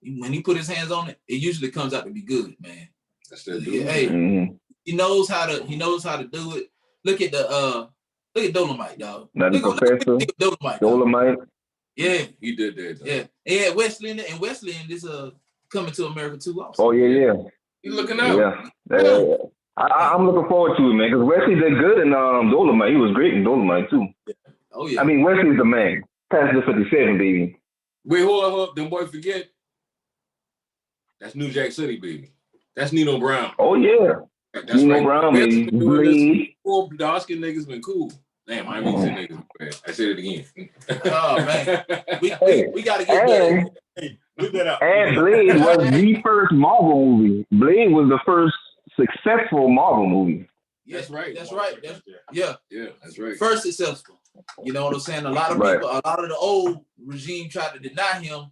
When he put his hands on it, it usually comes out to be good, man. That's that dude. Yeah, hey, he knows how to do it. Look at Dolomite, dog. Now the professor, Dolomite. Yeah, He did that. Though. yeah. And Wesley in this Coming to America 2 also. Oh yeah. You looking out? Yeah. I'm looking forward to it, man. Because Wesley did good in Dolomite. He was great in Dolomite too. Oh yeah. I mean, Wesley's the man. Passenger 57, baby. Wait, hold up. Them boy forget. That's New Jack City, baby. That's Nino Brown. Oh yeah. That's Nino right. Brown, baby. Bleed. Poor dark-skinned niggas been cool. Damn, I ain't mean to say niggas. Man. I said it again. Oh man, we gotta get better. Hey, look that up. And Blade was the first Marvel movie. Blade was the first successful Marvel movie. That's right. That's right. Yeah, that's right. first successful. You know what I'm saying? A lot of people, a lot of the old regime tried to deny him.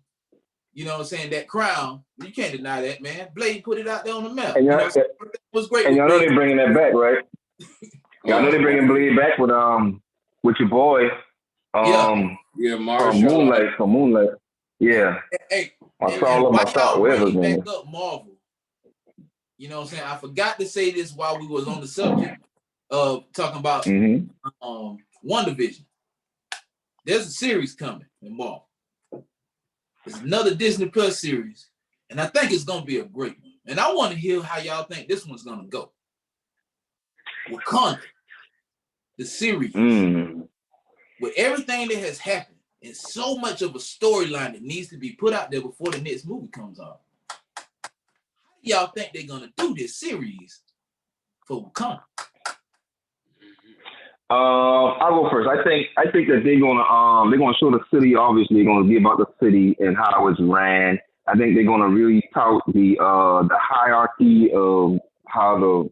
You know what I'm saying? That crown. You can't deny that, man. Blade put it out there on the map. And you know, it was great. And y'all know they're bringing that back, right? Y'all know they're bringing Blade back with your boy. Marshall. From Moonlight. Yeah. Hey, whatever his name is. Back up Marvel. You know what I'm saying? I forgot to say this while we was on the subject of talking about WandaVision. There's a series coming in Marvel. It's another Disney Plus series, and I think it's gonna be a great one. And I want to hear how y'all think this one's gonna go. Wakanda, the series, with everything that has happened, and so much of a storyline that needs to be put out there before the next movie comes out. How do y'all think they're gonna do this series for Wakanda? I'll go first. I think that they're gonna show the city. Obviously, gonna be about the city and how it's ran. I think they're gonna really tout the hierarchy of how the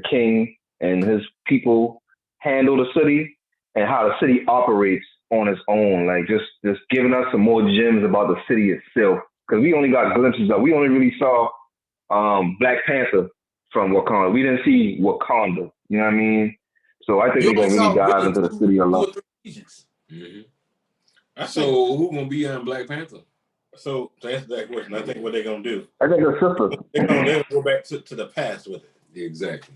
king and his people handle the city and how the city operates on its own. Like just giving us some more gems about the city itself, because we only got glimpses of. We only really saw Black Panther from Wakanda. We didn't see Wakanda. You know what I mean? So I think they're gonna really dive into the city a lot. So who gonna be on Black Panther? So to answer that question, I think what they're gonna do. I think the sister. They're gonna go back to the past with it. Exactly.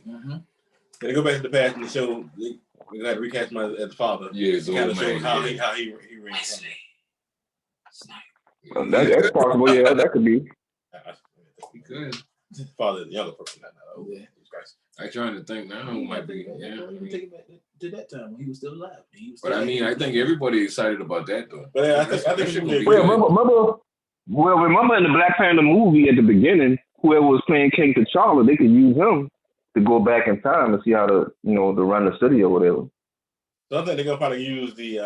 They go back to the past and show. We got to recast him as the father. Yeah, so kind of show how he ran. That's possible. Yeah, that could be. He could. Father is the younger person. I'm trying to think now who might be. Yeah. Take it back to that time when he was still alive. But I mean, I think everybody excited about that though. But I think should be be. Remember in the Black Panther movie at the beginning, whoever was playing King T'Challa, they could use him to go back in time and see how to run the city or whatever. So I think they're gonna probably use the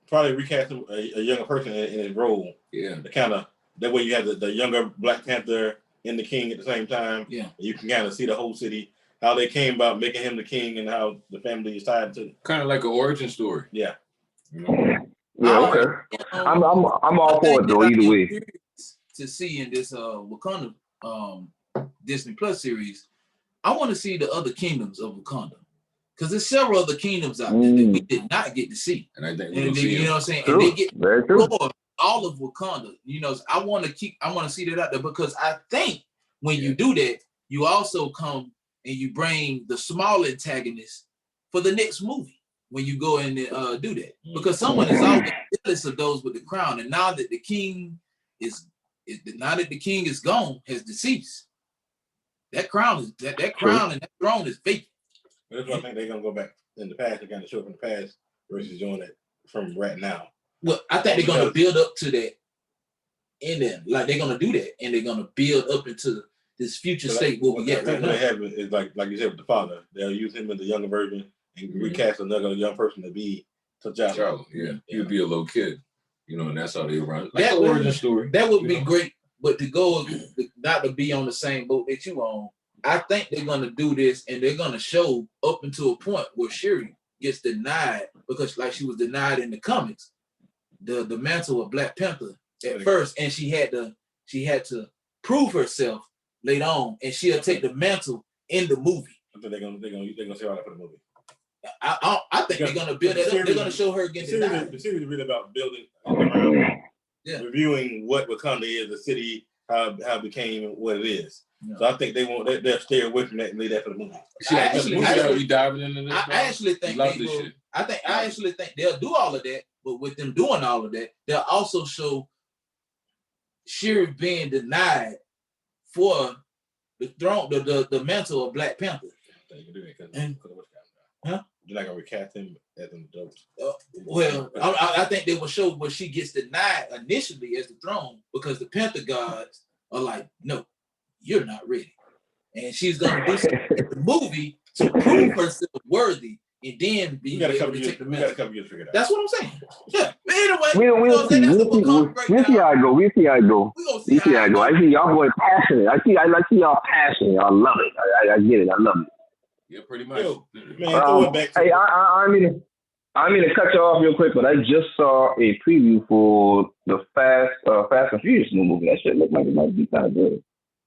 probably recast a younger person in his role. Yeah. To kind of that way you have the younger Black Panther and the king at the same time. Yeah. You can kind of see the whole city, how they came about making him the king and how the family is tied to. Kind of like an origin story. Yeah. Yeah. Okay. I'm all for it though. Either way. To see in this Wakanda Disney Plus series, I want to see the other kingdoms of Wakanda, because there's several other kingdoms out there that we did not get to see. And I think you know what I'm saying. True. And they get very true. All of Wakanda. You know, I want to see that out there, because I think when you do that, you also come and you bring the small antagonists for the next movie when you go in and do that, because someone is always jealous of those with the crown, and now that the king is gone, has deceased, That crown is that crown and that throne is fake. That's why I think they're gonna go back in the past. They kind of show up in the past versus doing it from right now. Well, I think they're gonna build up to that ending. Like they're gonna do that, and they're gonna build up into this future state where we get right now. What they have is like you said with the father. They'll use him as the younger version and recast another young person to be T'Challa. Yeah, he would be a little kid, you know, and that's how they run. Like That the would- origin story. That would be great, but to go not to be on the same boat that you on, I think they're gonna do this and they're gonna show up until a point where Shuri gets denied because like she was denied in the comics, the mantle of Black Panther at first, and she had to prove herself later on, and she'll take the mantle in the movie. I think they're gonna say all that for the movie. I think they're gonna build that up. They're gonna show her getting denied. The series is really about building around, reviewing what Wakanda is, the city, how it became what it is. Yeah. So I think they'll stay away from that and leave that for the movie. I actually diving into this. I actually think I actually think they'll do all of that, but with them doing all of that, they'll also show Shuri being denied for the throne, the mantle of Black Panther. You're not gonna recast him as an adult. Well, I think they will show where she gets denied initially as the throne because the Panther gods are like, no, you're not ready, and she's gonna do something in the movie to prove herself worthy, and then be able to take the mantle. Got a couple years to figure it out. That's what I'm saying. Yeah. But anyway, we'll see how it go. We'll see how it go. We see how it go. I see y'all boys passionate. I see y'all passionate. I love it. I get it. I love it. Yeah, pretty much. Hey, I mean to cut you off real quick, but I just saw a preview for the Fast and Furious new movie. That shit looked like it might be kind of good.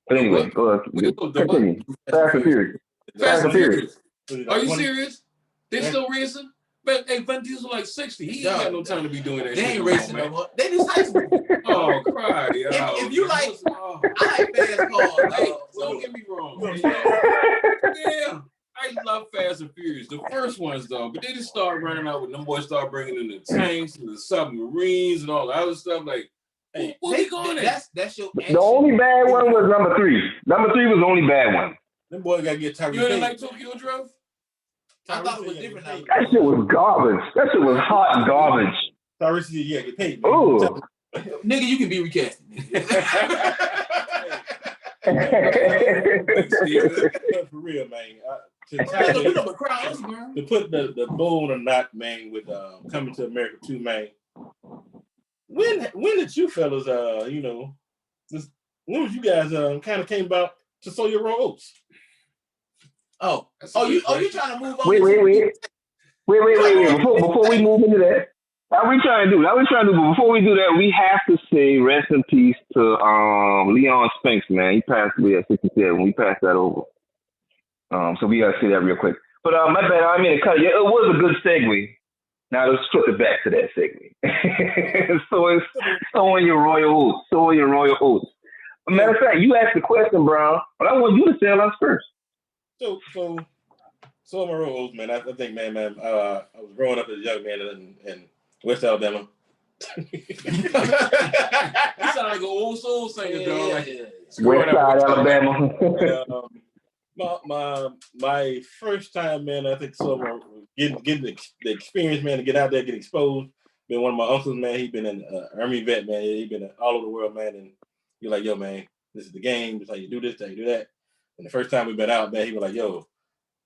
But anyway, go ahead. Continue. Fast and Furious. Fast and Furious. Are you serious? They're still racing? But hey, Vin Diesel like 60. He ain't got no time to be doing that. They ain't racing no more. They just high school. Oh, cry. If you like, I like fast cars. Hey, don't get me wrong. Yeah. I love Fast and Furious. The first ones, though, but they just start running out when them boys start bringing in the tanks and the submarines and all the other stuff. Like, hey, what we going at? That's your The only bad one was number 3. Number 3 was the only bad one. Them boys gotta get tired. You didn't like Tokyo Drift? I thought it was different. That shit was garbage. That shit was hot garbage. Tyrese, yeah, get paid. Ooh. Nigga, you can be recast. For real, man. To put the bow on a knot, man, with Coming to America 2, man. When did you fellas, when was you guys kind of came about to sow your own oats? You trying to move on? Wait. Before we move into that, what we trying to do? But before we do that, we have to say rest in peace to Leon Spinks, man. He passed away at 67. We passed that over. So we gotta say that real quick. But my bad, I mean to cut you. It was a good segue. Now let's flip it back to that segue. Sowing your royal oats. Matter of fact, you asked the question, Brown, but I want you to tell us first. So my royal oats, man. I think, man, I was growing up as a young man in West Alabama. You sound like an old soul singer, dog. West Side Alabama. My first time, man, I think getting the experience, man, to get out there, get exposed. Been one of my uncles, man. He been an Army vet, man. He been all over the world, man. And you're like, yo, man, this is the game. This is how you do this, how you do that. And the first time we been out, man, he was like, yo,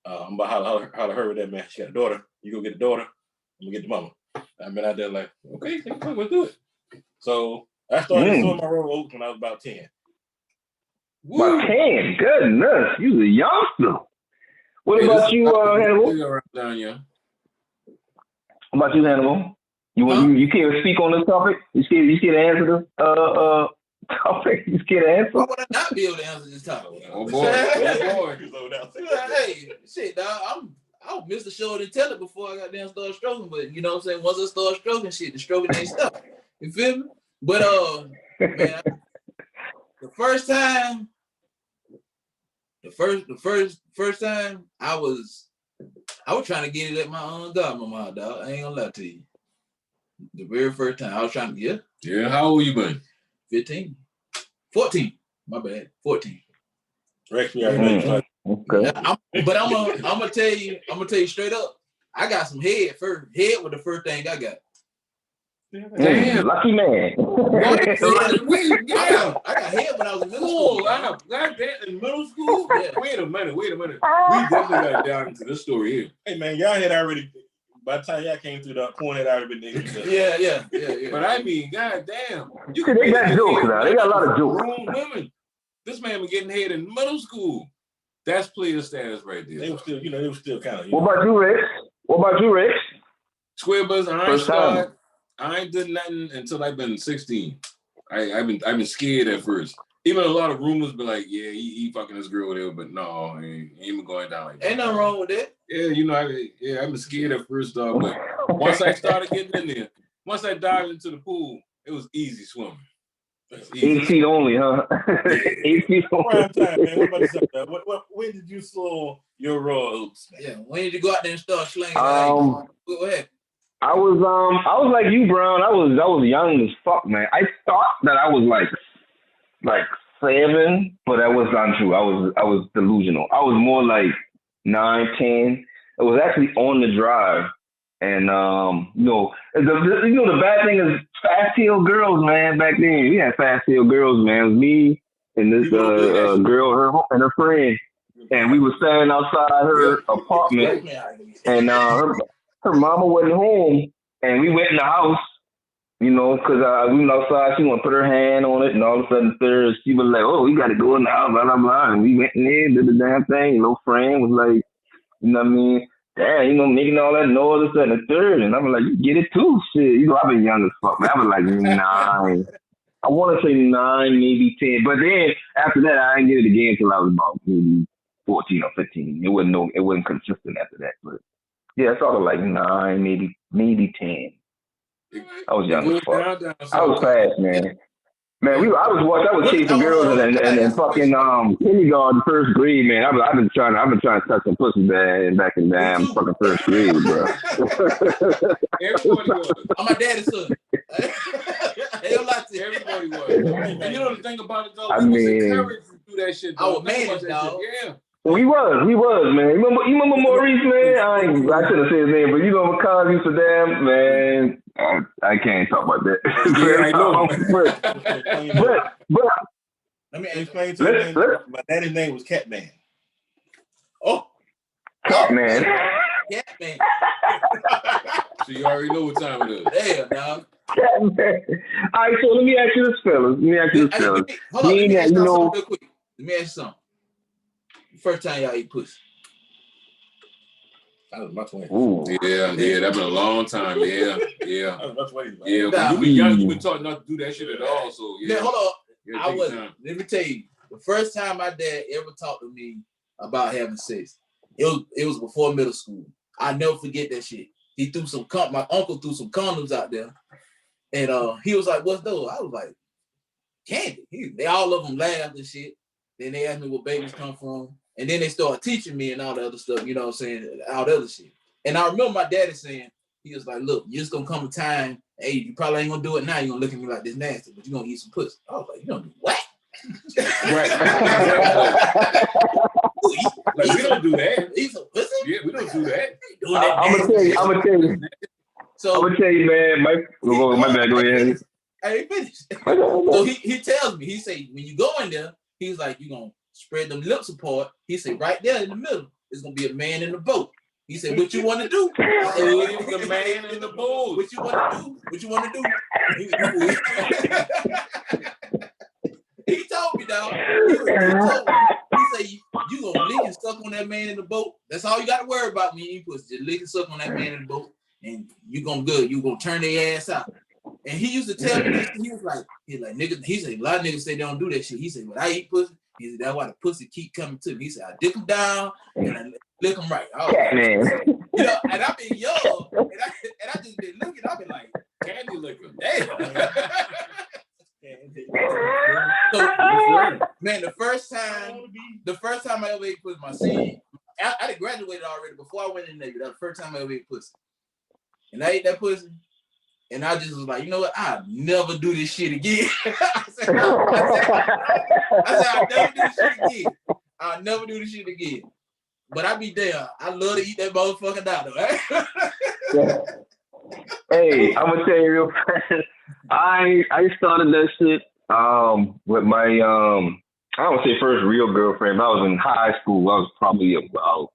I'm about how to her with that, man. She got a daughter. You go get the daughter. I'm gonna get the mama. I've been out there like, okay, let's do it. So I started sowing my royal oats when I was about 10. About 10, goodness, you was a youngster. What about you, Hannibal? What about you, Hannibal? You can't speak on this topic? You scared to answer this topic? You scared to answer? Why would I not be able to answer this topic? Oh boy. Hey, shit, dog, I missed the show and tell it before I got down started stroking, but you know what I'm saying? Once I start stroking shit, the stroking ain't stuff. You feel me? But man, the first time I was trying to get it at my godmama, dog. I ain't gonna lie to you. The very first time I was trying to Yeah, how old you been? 14. My bad. 14. Rex, we already know you fuck. Okay. But I'm gonna tell you straight up. I got some head first. Head was the first thing I got. Damn. Lucky man. Yeah. I got head when I was in middle school. In middle school? Yeah. Wait a minute. We definitely got down into this story here. Hey man, y'all had already. By the time y'all came through the point, had already been niggas. Yeah. But I mean, goddamn, See, they got jokes now. They got a lot of jokes. Grown women. This man was getting head in middle school. That's player status right there. They were still kind of. What about you, Rex? Squibbles, I ain't did nothing until I've been 16. I've been scared at first. Even a lot of rumors be like, yeah, he fucking this girl there, but no, he ain't even going down like that. Ain't nothing wrong with that. Yeah, I've been scared at first, dog. But once I started getting in there, once I dived into the pool, it was easy swimming. 8 feet only, huh? 8 feet only. Prime time, man. What about yourself? When did you slow your raw hoops, man? Yeah, when did you go out there and start slinging? Go ahead. I was like you, Brown. I was young as fuck, man. I thought that I was like 7, but that was not true. I was delusional. I was more like 9, 10. It was actually on the drive, and the bad thing is fast heel girls, man. Back then, we had fast heel girls, man. It was me and this girl, her and her friend, and we were standing outside her apartment, and her mama wasn't home, and we went in the house. Because we went outside, she want to put her hand on it, and all of a sudden, she was like, "Oh, we got to go in the house, blah, blah, blah." And we went in there, did the damn thing. Little friend was like, you know what I mean? Damn, making all that noise, this, and the third. And I'm like, you get it too, shit. I've been young as fuck, man. I was like 9. I want to say 9, maybe 10. But then, after that, I didn't get it again until I was about maybe 14 or 15. It wasn't consistent after that. But yeah, it's sort of like 9, maybe 10. I was young as fuck. I was fast, man. Man, I was chasing girls and fucking kindergarten, first grade, man. I've been trying to touch some pussy, man, back in damn fucking first grade, bro. Everybody was. I'm my daddy's son. Everybody was. And you know the thing about it though, I we was mean, encouraged to do that shit. I was managed, dog. Yeah. We was, man. You remember Maurice, man? I shouldn't say his name, but you know what Cos used to damn, man. I can't talk about that. Yeah, I know. but let me explain to you. My daddy's name was Catman. Oh, Catman. Catman. So you already know what time it is. Damn, dog. Catman. All right, so let me ask you this, fellas. Hold on, let me ask you something real quick. Let me ask you something. First time y'all eat pussy. That was my 20s. Yeah, that's been a long time. Yeah. That was my 20s, man. Yeah, when you be young, you been taught not to do that shit at all. So yeah. Now, hold on. Yeah, let me tell you, the first time my dad ever talked to me about having sex, it was before middle school. I never forget that shit. He threw my uncle threw some condoms out there, and he was like, "What's those?" I was like, "Candy." All of them laughed and shit. Then they asked me where babies come from. And then they started teaching me and all the other stuff, you know what I'm saying, all the other shit. And I remember my daddy saying, he was like, "Look, you're just going to come a time, hey, you probably ain't going to do it now. You're going to look at me like this nasty, but you're going to eat some pussy." I was like, "You don't do what?" Right. Like, we don't do that. Eat some pussy? Yeah, we don't do that. I'm going to tell you, man. My bad, go ahead. I ain't finished. So he tells me, he say, when you go in there, he's like, you're going to spread them lips apart. He said, right there in the middle, is gonna be a man in the boat. He said, "What you want to do?" I said, "The man in the boat." What you want to do? What you want to do? He told me, dog. He said, "You gonna lick and suck on that man in the boat. That's all you got to worry about when you eat pussy. Just lick and suck on that man in the boat, and you gonna good. You gonna turn their ass out." And he used to tell me this. He was like, niggas. He said, a lot of niggas say they don't do that shit. He said, "When I eat pussy," he said, "that's why the pussy keep coming to me." He said, "I dip them down and I lick them right." Man. And I've been young, and I just been looking. I've been like, "Candy liquor, damn." So, man, the first time I ever ate pussy, my senior, I had graduated already before I went in the Navy. That was the first time I ever ate pussy, and I ate that pussy. And I just was like, you know what? I'll never do this shit again. I said, I'll never do this shit again. I'll never do this shit again. But I be there. I love to eat that motherfucking dog, right? Hey, I'm gonna tell you real fast. I started that shit with my I don't say first real girlfriend, but I was in high school. I was probably about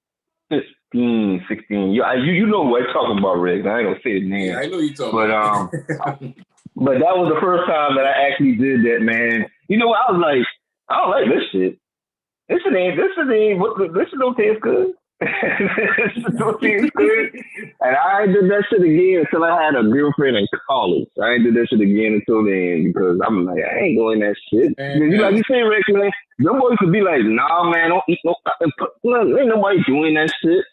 15, 16. You know what I'm talking about, Rick. I ain't gonna say the name. Yeah, I know you talking But about. but that was the first time that I actually did that, man. You know what? I was like, I don't like this shit. This don't taste good. This don't taste good. And I ain't did that shit again until I had a girlfriend in college. I ain't did that shit again until then because I'm like, I ain't doing that shit. You like you say, Rick, man, them boys could be like, nah, man, don't eat no. Ain't nobody doing that shit.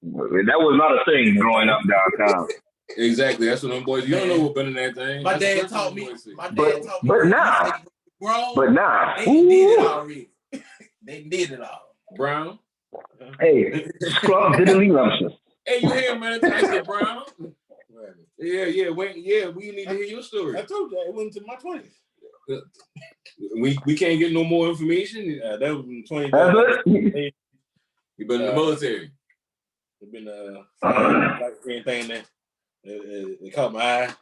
That was not a thing growing up downtown. Exactly. That's what them boys. You don't know what better than that thing. My That's dad the first taught thing me. them boys say. My dad taught me. But He nah. said, "Grown, But nah. they did it already. They did it all." Brown. Hey, Scrub diddly lumptious. Hey, you hear man? I said Brown. Yeah. Wait, yeah. We need to hear your story. I told you it went into my 20s. We can't get no more information. That was in 20. That's it. You been in the military. It's been like anything that it caught my eye.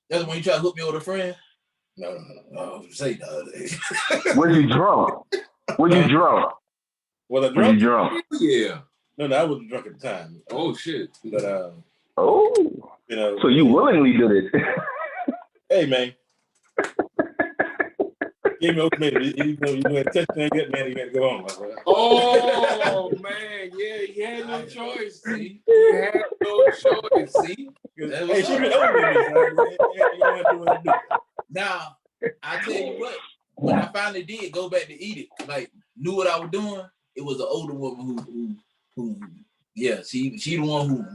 That's when you try to hook me with a friend. No. Say the other day. Was you drunk? Was you drunk? Was I Was drunk? you drunk? Yeah. No, I wasn't drunk at the time. Oh shit. But Oh. you know. So you willingly did it. Hey man. Give me ultimatum. You had to touch and get man, you got to go on. Oh man, yeah, you had no choice. See, you had no choice. See, Hey, she been over me. Now, I tell you what, when I finally did go back to eat it, like knew what I was doing, it was an older woman who yeah, she the one who,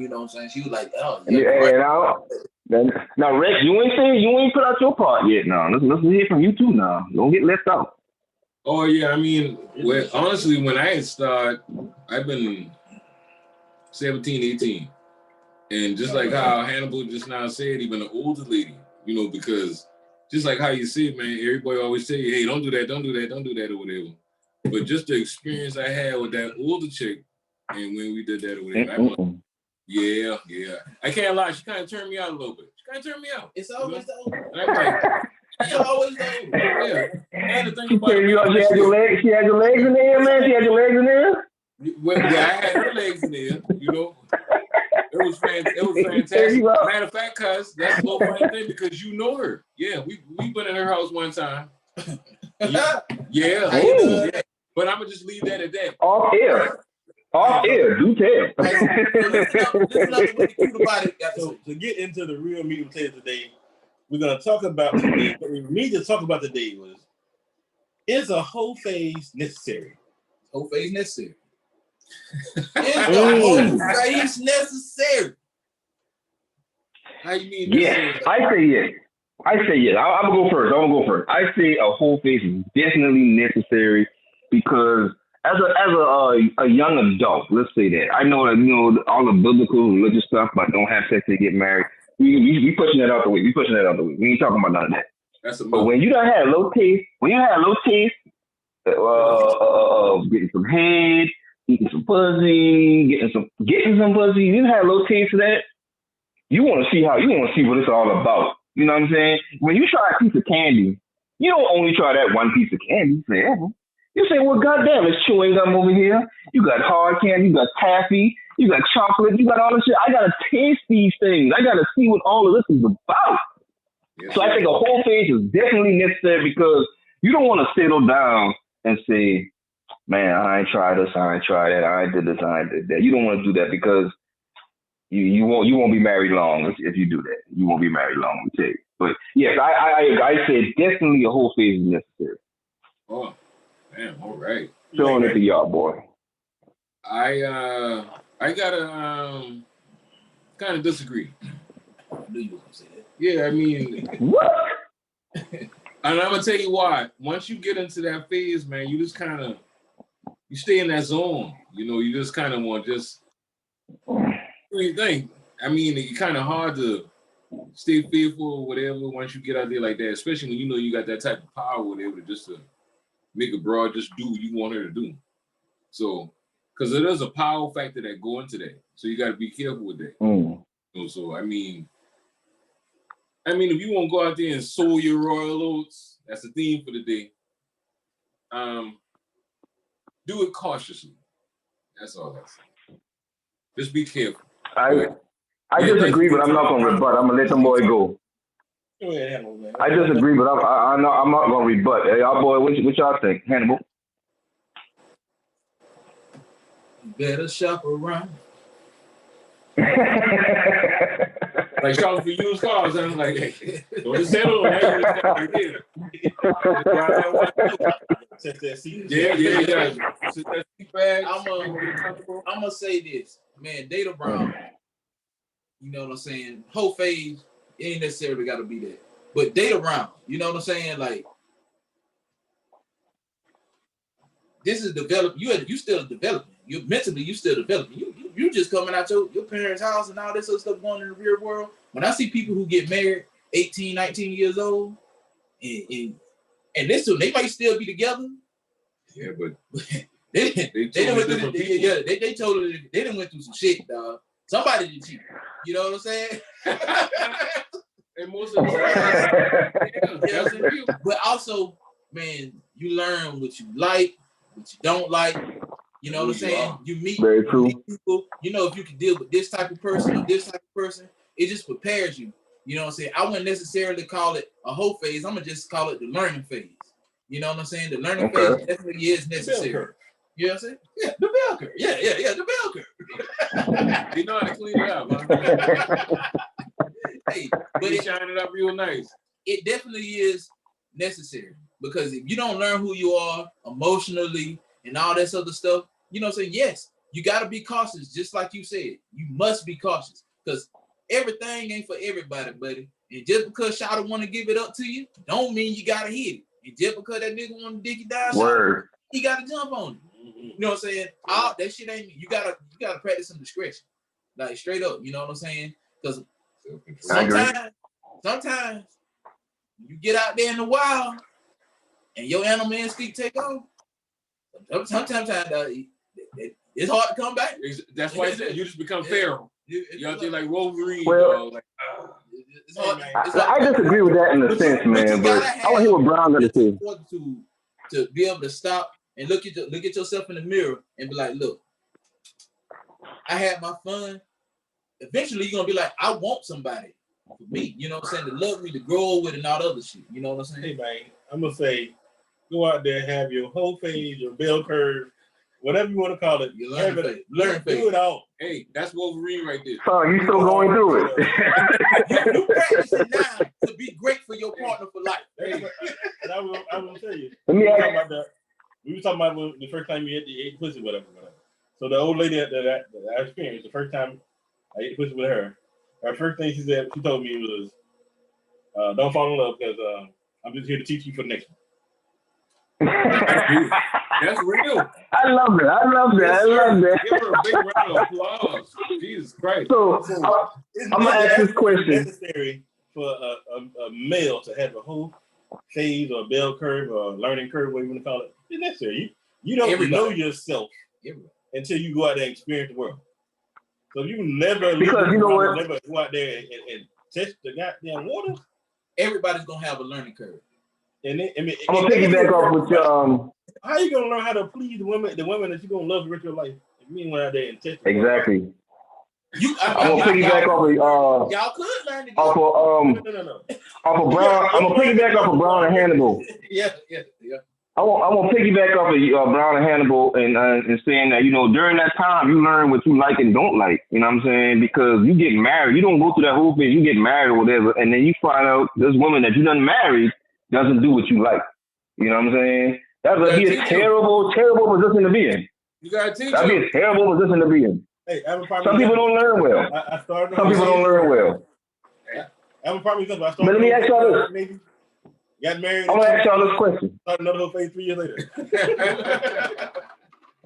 you know what I'm saying? She was like, oh yeah. Now, Rex, you ain't put out your part yet. Now, let's hear from you too. Now, don't get left out. Oh yeah, I mean, honestly, when I had started, I've been 17, 18. And just like how Hannibal just now said, even an older lady, you know, because just like how you said, man, everybody always say, hey, don't do that, or whatever. But just the experience I had with that older chick, and when we did that or whatever, yeah. I can't lie, she kind of turned me out a little bit. It's always the older. And I'm like, It's always the older. yeah. And the thing She about it, she had your legs in there, man. She had your legs in there. well, yeah, I had her legs in there, you know. It was fantastic. Matter of fact, cuz that's a little funny thing because you know her. Yeah, we been in her house one time. Yeah. But I'm gonna just leave that at that. Off air, do tell. Listen up to what the cute about it. So to get into the real meat and potatoes today, we're gonna talk about today. What we need to talk about today is a whole phase necessary? Whole phase necessary. Is the whole phase necessary? How you mean? Yes, I say yes. I'm gonna go first. I say a whole face is definitely necessary because as a young adult, let's say that. I know that all the biblical religious stuff, but don't have sex to get married. We pushing that out the way. We ain't talking about none of that. But when you done had low taste, getting some head, eating some pussy, getting some pussy, you had low taste of that. You want to see what it's all about. You know what I'm saying? When you try a piece of candy, you don't only try that one piece of candy forever. You say, well, goddamn, it's chewing gum over here. You got hard candy, you got taffy, you got chocolate, you got all this shit. I gotta taste these things. I gotta see what all of this is about. Yes, so I think a whole phase is definitely necessary because you don't want to settle down and say, man, I ain't tried this, I ain't tried that, I ain't did this, I ain't did that. You don't want to do that because you won't be married long if you do that. You won't be married long, we tell you. But yes, I say definitely a whole phase is necessary. Oh, man, all right. Throwing it to y'all, boy. I gotta kind of disagree. I knew you were gonna say that. Yeah, I mean, what? And I'm gonna tell you why. Once you get into that phase, man, you just kind of stay in that zone. You know, you just kind of want just. What do you think? I mean, it's kind of hard to stay faithful or whatever once you get out there like that, especially when you know you got that type of power or whatever, just to make a broad just do what you want her to do. So, because there's a power factor that go into that. So you got to be careful with that. Mm. So I mean, if you want to go out there and sow your royal oats, that's the theme for the day. Do it cautiously. That's all I say. Just be careful. I disagree, but I'm not gonna rebut. I'm gonna let them boy go. Go ahead, Hannibal, man. I disagree, but I'm not gonna rebut. Hey, y'all boy, what y'all think, Hannibal? Better shop around. Like shopping for used cars, I'm like, hey, don't just settle on that. Yeah. I'm gonna say this, man. Data Brown, you know what I'm saying? Whole phase, it ain't necessarily got to be that, but Data Brown, you know what I'm saying? Like, this is developed. You still developing. You mentally, you still developing. You just coming out your parents' house and all this other stuff going in the real world. When I see people who get married 18, 19 years old, and listen, they might still be together. Yeah, but they done went through some shit, dog. Somebody did cheat. You know what I'm saying? And most of the time, but also, man, you learn what you like, what you don't like. You know what I'm saying? You meet people. You know, if you can deal with this type of person or this type of person, it just prepares you. You know what I'm saying? I wouldn't necessarily call it a whole phase. I'm gonna just call it the learning phase. You know what I'm saying? The learning phase definitely is necessary. You know what I'm saying? Yeah, the bell curve. Yeah, the bell curve. You know how to clean it up, man. Hey, but it shine it up real nice. It definitely is necessary, because if you don't learn who you are emotionally and all this other stuff, you know what I'm saying? Yes, you got to be cautious, just like you said. You must be cautious, because everything ain't for everybody, buddy. And just because Shawty want to give it up to you, don't mean you got to hit it. And just because that nigga want to dig you down, he got to jump on it. You know what I'm saying? All that shit ain't. You gotta practice some discretion, like straight up. You know what I'm saying? Because sometimes you get out there in the wild and your animal instinct take over. Sometimes it's hard to come back. That's why you just become feral. You out there like Wolverine. Well, it's hard, I disagree with that in a sense, man. But I want to hear what Brown got to say. To be able to stop and look at yourself in the mirror and be like, look, I had my fun. Eventually, you're gonna be like, I want somebody for me. You know what I'm saying? To love me, to grow with, and all the other shit. You know what I'm saying? Hey man, I'm gonna say, go out there, have your whole phase, your bell curve, whatever you want to call it. You learn phase. Do it all. Hey, that's Wolverine right there. So you still going through it? you practice it now to be great for your partner for life. And I will tell you. Let me ask. We were talking about the first time you ate pussy, whatever. So the old lady that I experienced, the first time I ate pussy with her, her first thing she told me was, don't fall in love, because I'm just here to teach you for the next one. That's real. I love that. Give her a big round of applause. Jesus Christ. So I'm going to ask this question. It's necessary for a male to have a whole phase or bell curve or learning curve, whatever you want to call it. It's necessary. You don't know yourself until you go out there and experience the world. So you never never go out there and test the goddamn water. Everybody's gonna have a learning curve. And I'm gonna piggyback off with how you gonna learn how to please the women that you're gonna love the rest of your life if you ain't went out there and test it? Exactly. I'm gonna piggyback off of y'all could learn together. Off of Brown. I'm gonna piggyback off of Brown and Hannibal. Yeah. I'm gonna piggyback off of Brown and Hannibal and saying that, you know, during that time you learn what you like and don't like. You know what I'm saying? Because you get married, you don't go through that whole thing. You get married or whatever, and then you find out this woman that you done married doesn't do what you like. You know what I'm saying? That'd be a terrible position to be in. You gotta teach. That'd be a terrible position to be in. Hey, some people don't learn well. Some people don't learn well. I'm probably something. But let me ask y'all this. Got married. I'm gonna ask y'all this question. Started another whole phase 3 years later.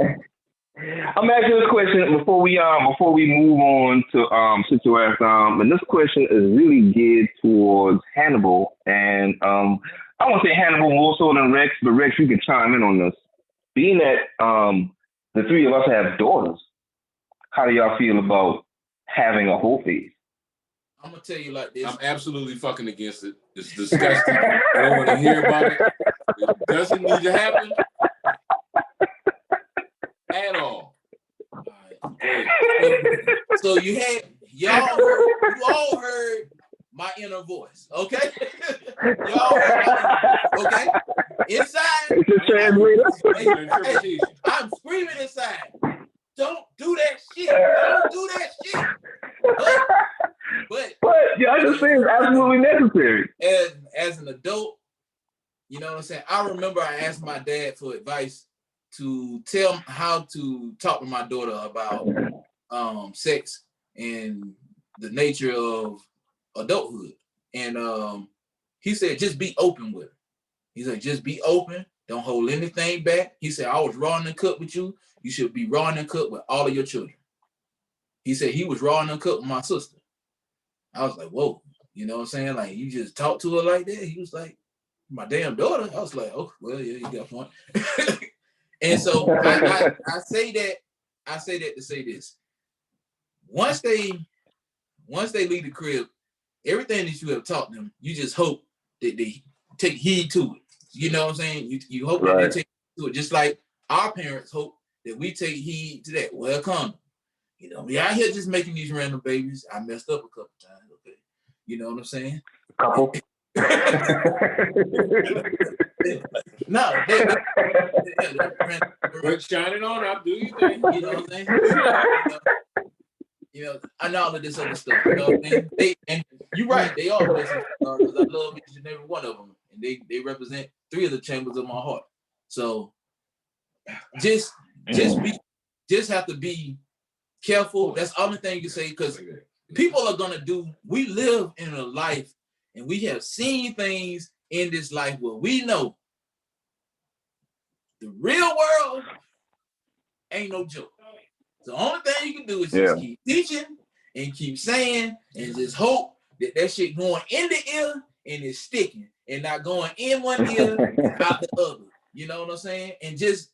I'm gonna ask you this question before we move on to situation. And this question is really geared towards Hannibal and I won't say Hannibal more so than Rex, but Rex, you can chime in on this. Being that the three of us have daughters, how do y'all feel about having a whole face? I'm gonna tell you like this. I'm absolutely fucking against it. It's disgusting. I don't want to hear about it. It doesn't need to happen at all. So you all heard my inner voice, okay? Y'all heard my inner voice, okay? Inside, It's a translator. I'm screaming inside. Don't do that shit. Don't do that shit. But yeah, I just say it's absolutely necessary. As an adult, you know what I'm saying? I remember I asked my dad for advice to tell him how to talk to my daughter about sex and the nature of adulthood. And he said, just be open with her. He said, just be open. Don't hold anything back. He said, I was raw and uncut with you. You should be raw and uncut with all of your children. He said he was raw and uncut with my sister. I was like, whoa. You know what I'm saying? Like, you just talk to her like that? He was like, my damn daughter. I was like, oh, well, yeah, you got a point. And so I say that to say this. Once they leave the crib, everything that you have taught them, you just hope that they take heed to it. You know what I'm saying? You hope that they take heed to it, just like our parents hope that we take heed to that. Well, come, you know, we out here just making these random babies. I messed up a couple times, okay? You know what I'm saying? Couple. No, But shining on up, do you think? You know what I'm saying? You know, I know all of this other stuff. You know what I mean? And you're right, they are blessings because I love each and every one of them, and they represent 3 of the chambers of my heart. So just have to be careful. That's the only thing you can say, because people are gonna do. We live in a life, and we have seen things in this life where we know the real world ain't no joke. The only thing you can do is just keep teaching and keep saying and just hope that shit going in the ear and it's sticking and not going in one ear and out the other. You know what I'm saying? And just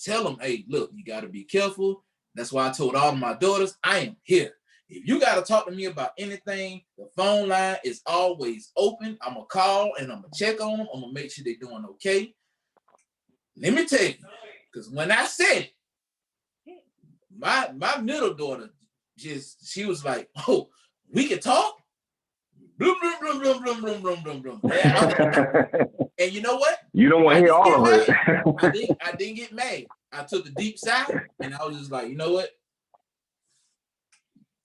tell them, hey, look, you got to be careful. That's why I told all of my daughters, I am here. If you got to talk to me about anything, the phone line is always open. I'm going to call and I'm going to check on them. I'm going to make sure they're doing okay. Let me tell you, because when I said it, my middle daughter she was like, oh, we can talk? Bloom, bloom, bloom, bloom, bloom, bloom, bloom, bloom, bloom. And you know what? You don't want to hear all of it. I didn't get mad. I took a deep sigh and I was just like, you know what?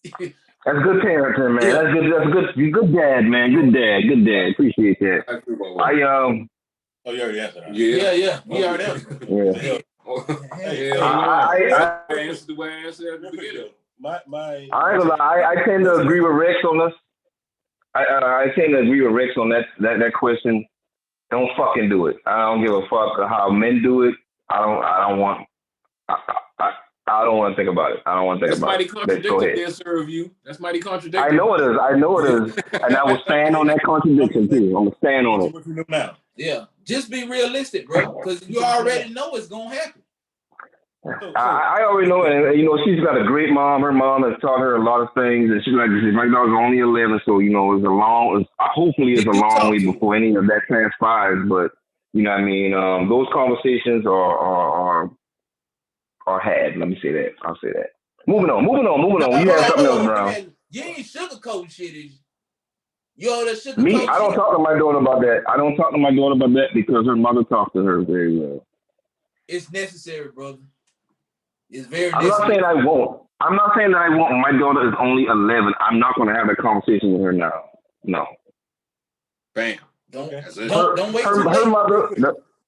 That's good parenting, man. Yeah. That's good. You're good dad, man. Good dad. Appreciate that. Oh, you already answered that. Yeah. We already answered. I answered the way I answered at the beginning. I ain't gonna lie. I tend to agree with Rex on this. I tend to agree with Rex on that question. Don't fucking do it. I don't give a fuck how men do it. I don't want to think about it. I don't want to think about it. That's mighty contradictory there, sir, of you. That's mighty contradictory. I know it is. And I will stand on that contradiction too. I'm gonna stand on it. What you do now? Yeah. Just be realistic, bro. Because you already know it's gonna happen. I already know, and you know, she's got a great mom. Her mom has taught her a lot of things, and she's right now is only 11, so you know, hopefully it's a long way before any of that transpires. But you know what I mean? Those conversations are had. Let me say that. I'll say that. Moving on. You have something else, Brown. You ain't sugarcoating shit, is you? All that sugarcoat Me? I don't talk to my daughter about that. I don't talk to my daughter about that because her mother talks to her very well. It's necessary, brother. It's very necessary. I'm not saying I won't. I'm not saying that I won't. My daughter is only 11. I'm not going to have that conversation with her now. No. Bam. Don't wait too late. Her mother.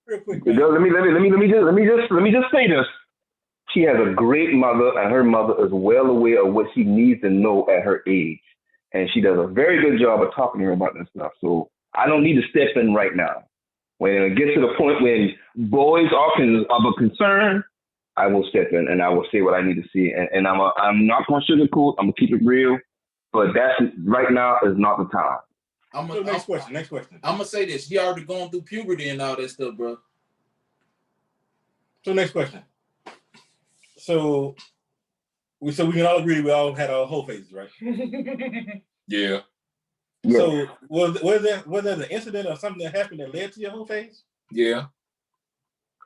Let me just say this. She has a great mother, and her mother is well aware of what she needs to know at her age. And she does a very good job of talking to her about this stuff. So I don't need to step in right now. When it gets to the point when boys are of a concern, I will step in and I will say what I need to see. And I'm not going to sugarcoat. I'm going to keep it real. But that's right now is not the time. Next question. I'm gonna say this. He already going through puberty and all that stuff, bro. So next question. So we can all agree we all had our whole phases, right? Yeah. So was there an incident or something that happened that led to your whole phase? Yeah.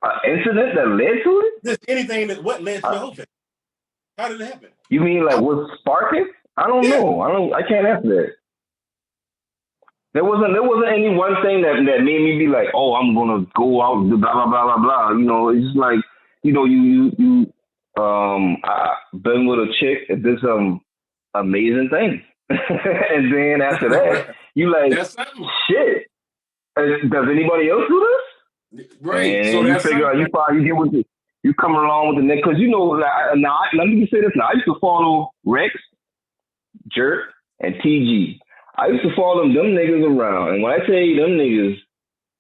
An incident that led to it? Just anything what led to your whole phase? How did it happen? You mean like what sparked it? I don't know. I can't answer that. There wasn't any one thing that made me be like, oh, I'm gonna go out and do blah blah blah blah blah. You know, it's just like, you know, I've been with a chick that did some amazing things. And then after that, you like, shit. Does anybody else do this? Right. And so you that's figure out you coming along with the next, because you know, like, now let me just say this now. I used to follow Rex, Jerk, and TG. I used to follow them niggas around, and when I tell you them niggas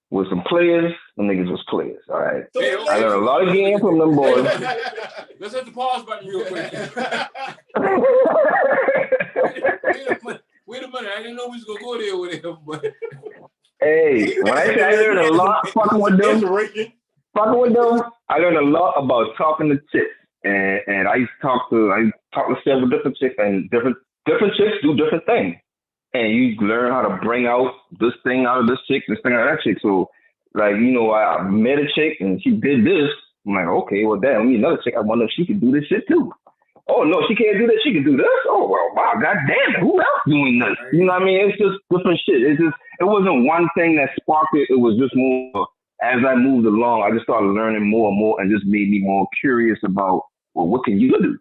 was some players, them niggas was players. All right. I learned a lot of game from them boys. Let's hit the pause button real quick. Wait a minute. I didn't know we was gonna go there with him, but hey, when I say I learned a lot fucking with them, I learned a lot about talking to chicks, and I used to talk to several different chicks, and different chicks do different things, and you learn how to bring out this thing out of this chick, this thing out of that chick. So, like, you know, I met a chick and she did this. I'm like, okay, well, damn, I mean, another chick. I wonder if she could do this shit too. Oh no, she can't do that. She can do this. Oh well, wow, goddamn, who else doing this? You know what I mean? It's just different shit. It wasn't one thing that sparked it. It was just more. As I moved along, I just started learning more and more, and just made me more curious about, well, what can you do?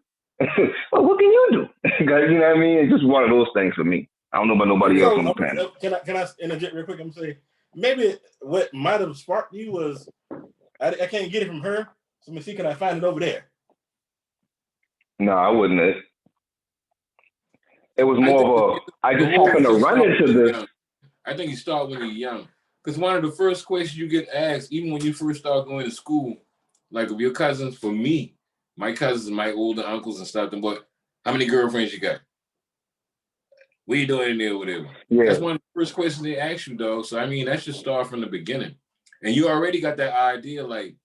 Well, what can you do? You know what I mean? It's just one of those things for me. I don't know about nobody else on the panel. Can I interject real quick? I'm saying maybe what might have sparked you was I can't get it from her. So let me see, can I find it over there? No, I wouldn't. It was more of I just happened to run into this. I think you start when you're young. Because one of the first questions you get asked, even when you first start going to school, like of your cousins, for me, my cousins, my older uncles and stuff, but how many girlfriends you got? What you doing in there with them? Yeah. That's one of the first questions they ask you, dog. So, I mean, that should start from the beginning. And you already got that idea, like,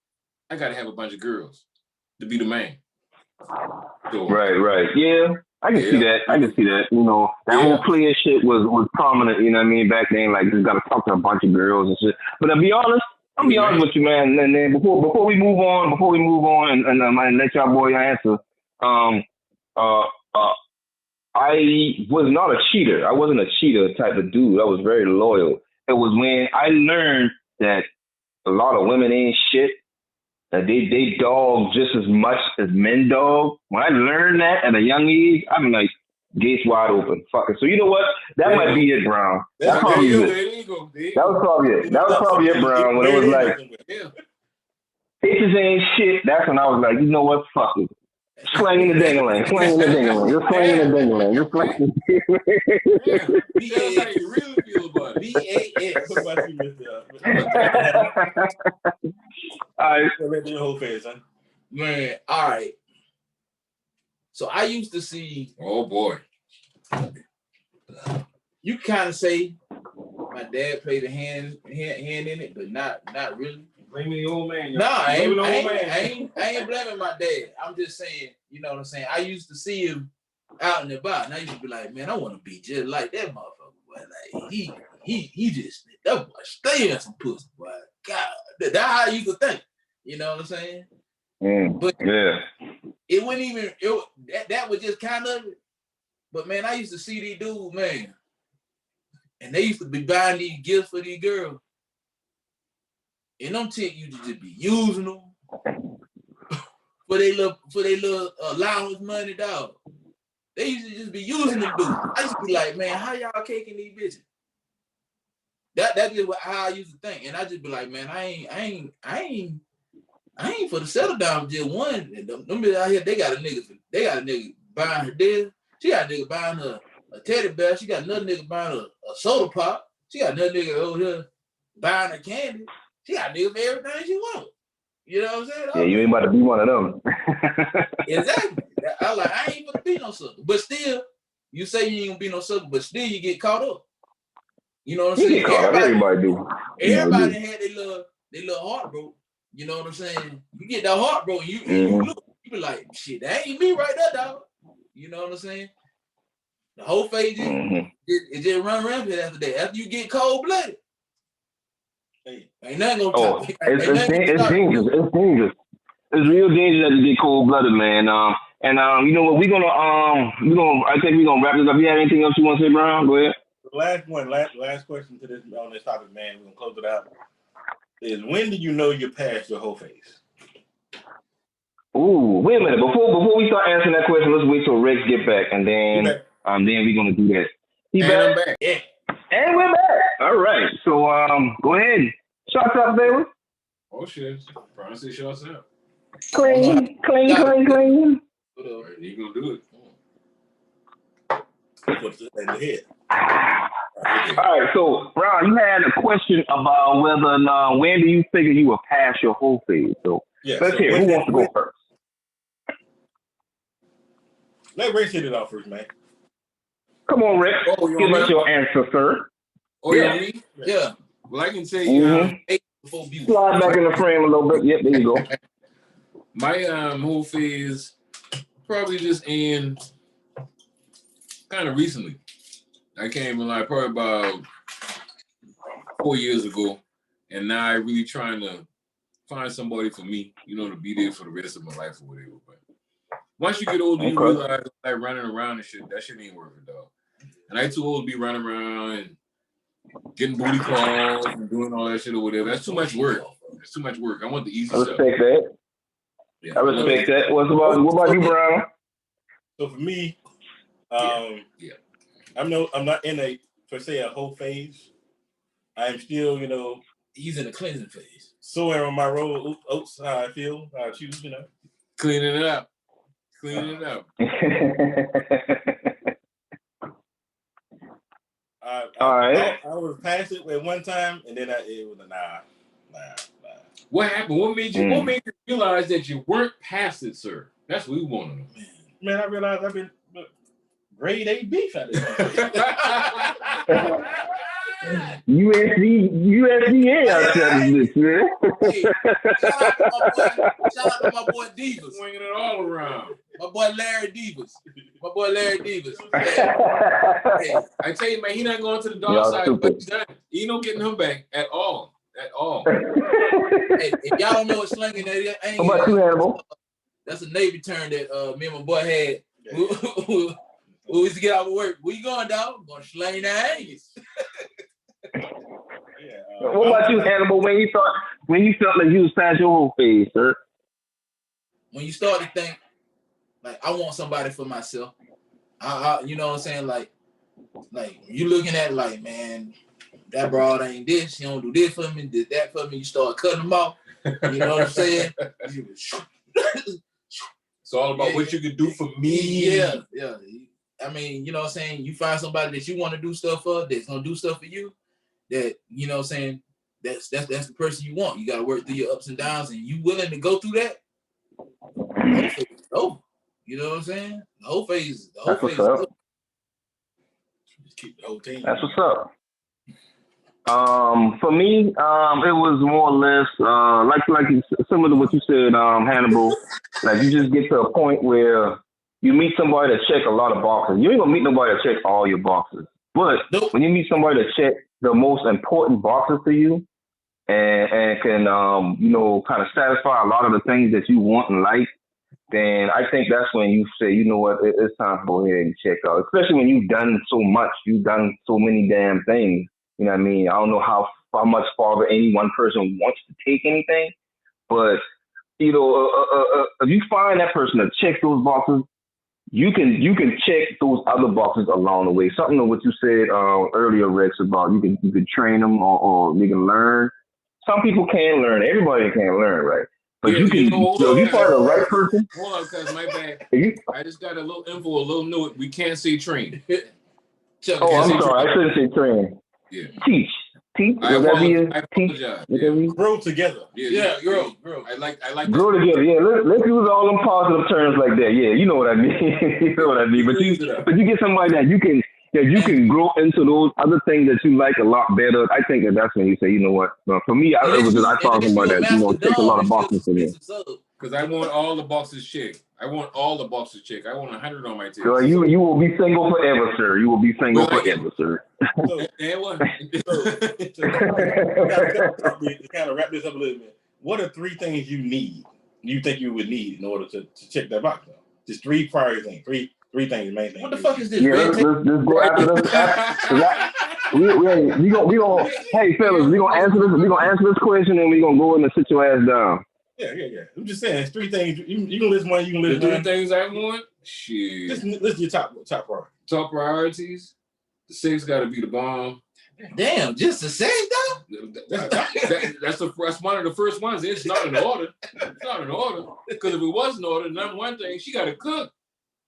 I got to have a bunch of girls to be the man. So, right. Yeah, I can see that. You know, that whole player shit was prominent, you know what I mean, back then. Like, you got to talk to a bunch of girls and shit. But I'll be honest with you, man. And then before we move on, and let y'all boy answer, I was not a cheater. I wasn't a cheater type of dude. I was very loyal. It was when I learned that a lot of women ain't shit. That they dog just as much as men dog. When I learned that at a young age, I'm like, gates wide open. Fuck it. So you know what? That might be it, Brown. That's probably it. That was probably it, Brown. When it was like, bitches ain't shit. That's when I was like, you know what? Fuck it. Slanging the ding-a-ling. You're slanging the ding-a-ling. You're slanging the ding-a-ling. That's how you really feel about it. All right. The whole phase, huh? Man, all right. So I used to see. Oh boy. You kind of say my dad played a hand in it, but not really. Blaming the old man. No, I ain't blaming my dad. I'm just saying, you know what I'm saying? I used to see him out and about, and I used to be like, man, I want to be just like that motherfucker. Boy. Like he just that boy stay in some pussy, boy. God, that's how I used to think. You know what I'm saying? But yeah, it wouldn't even that was just kind of it. But man, I used to see these dudes, man, and they used to be buying these gifts for these girls. And them chicks used to just be using them for their little allowance money, dog. They used to just be using them dudes. I used to be like, man, how y'all caking these bitches? That's just how I used to think. And I just be like, man, I ain't for the settle down with just one. Them bitches out here, they got a nigga buying her this. She got a nigga buying her a teddy bear. She got another nigga buying her a soda pop. She got another nigga over here buying her candy. She got niggas for everything she wants. You know what I'm saying? Yeah, you ain't about to be one of them. Exactly. I ain't gonna be no sucker. But still, you say you ain't gonna be no sucker, but still you get caught up. You know what I'm You saying? get caught up. Everybody do. Everybody had their little heart broke. You know what I'm saying? You get that heart broke, you look, you be like, shit, that ain't me right there, dog. You know what I'm saying? The whole phase it just run rampant after that. After you get cold blooded, ain't nothing gonna it's dangerous. It's dangerous. It's real dangerous to get cold blooded, man. You know what? I think we're gonna wrap this up. You have anything else you want to say, Brown? Go ahead. The last question to this on this topic, man. We're gonna close it out. Is when do you know you're past your whole phase? Ooh, wait a minute. Before we start answering that question, let's wait till Rex get back, and then we're gonna do that. I'm back. Yeah. And we're back. All right. So go ahead. Shots up, baby. Oh shit. Promise it shots up. Clean. You gonna do it. What's in the head? All right, so Ron, you had a question about whether or not when do you figure you will pass your whole phase. So let's hear who wants to go first. Let Rex hit it off first, man. Come on, Rick. Give us your answer, sir. Oh, yeah. Yeah. Well, I can tell you, slide back in the frame a little bit. Yep, there you go. My whole phase probably just end kind of recently. I came in like probably about 4 years ago, and now I really trying to find somebody for me, you know, to be there for the rest of my life or whatever. But once you get older, you realize like running around and shit, that shit ain't worth it, dog. And I too old to be running around and getting booty calls and doing all that shit or whatever. That's too much work. It's too much work. I want the easy stuff. I respect that. Yeah. I respect that. What about you, Brown? So for me, I'm not in a whole phase. I'm still, you know, he's in a cleansing phase. Sowing on my road oats, how I feel, how I choose, you know. Cleaning it up. Cleaning it up. I was past it at one time, and then it was a nah. What happened? What made you realize that you weren't past it, sir? That's what we want to know. Man, I realized I've been grade A beef out there. USDA out there, man. Hey, shout out to my boy Divas. Swinging it all around. My boy Larry Divas. Hey, I tell you, man, he not going to the dark side, but he's done. He ain't getting him back at all. Hey, if y'all don't know what slinging that ain't, that's a Navy term that me and my boy had. We used to get out of work. Where you going, dog? I'm going to sling that ass. What about you, Hannibal? When you felt like you was past your whole phase, sir? When you start to think, like, I want somebody for myself. You know what I'm saying? Like you looking at it like, man, that broad ain't this. She don't do this for me, did that for me. You start cutting them off. You know what I'm saying? It's all about what you can do for me. Yeah. I mean, you know what I'm saying? You find somebody that you want to do stuff for, that's gonna do stuff for you, that, you know what I'm saying, that's the person you want. You gotta work through your ups and downs, and you willing to go through that. The whole phase is over. You know what I'm saying? The whole phase is over. Just keep the whole team. That's what's up. For me, it was more or less like similar to what you said, Hannibal. Like you just get to a point where you meet somebody that check a lot of boxes. You ain't gonna meet nobody that check all your boxes, but when you meet somebody that check the most important boxes to you, and can kind of satisfy a lot of the things that you want in life, then I think that's when you say, you know what, it's time to go ahead and check out. Especially when you've done so much, you've done so many damn things. You know what I mean? I don't know how much farther any one person wants to take anything, but you know, if you find that person that checks those boxes, you can check those other boxes along the way. Something of what you said earlier, Rex, about you can train them or you can learn. Some people can learn. Everybody can learn, right? But if you find the right person. Hold on, cuz my bad. I just got a little info, a little note. We can't say train. I'm sorry. I shouldn't say train. Yeah. Teach. I apologize. Grow together. Yeah, grow. I like grow together. Yeah, let's use all them positive terms like that. Yeah, you know what I mean. You know what I mean. But you get somebody that you can that you can grow into those other things that you like a lot better. I think that's when you say, you know what? For me, I saw somebody that take a lot of boxing for me. Because I want all the boxes chick. I want all the boxes chick. I want 100 on my table. Girl, you will be single forever, sir. You will be single forever, sir. So, and what? to kind of wrap this up a little bit, what are 3 things you think you would need in order to check that box out? Just 3 prior things, three things, main things. What the fuck is this? Yeah, let's go after this. We gonna hey fellas, we gonna answer this question and we gonna go in and sit your ass down. Yeah. I'm just saying, it's 3 things. You can list one. You can list the 3 one. things I want. Shit. Just list your top priority. Top priorities. The 6 got to be the bomb. Damn, just the 6 though. That's one of the first ones. It's not in order. It's not in order. Because if it was in order, number one thing, she got to cook.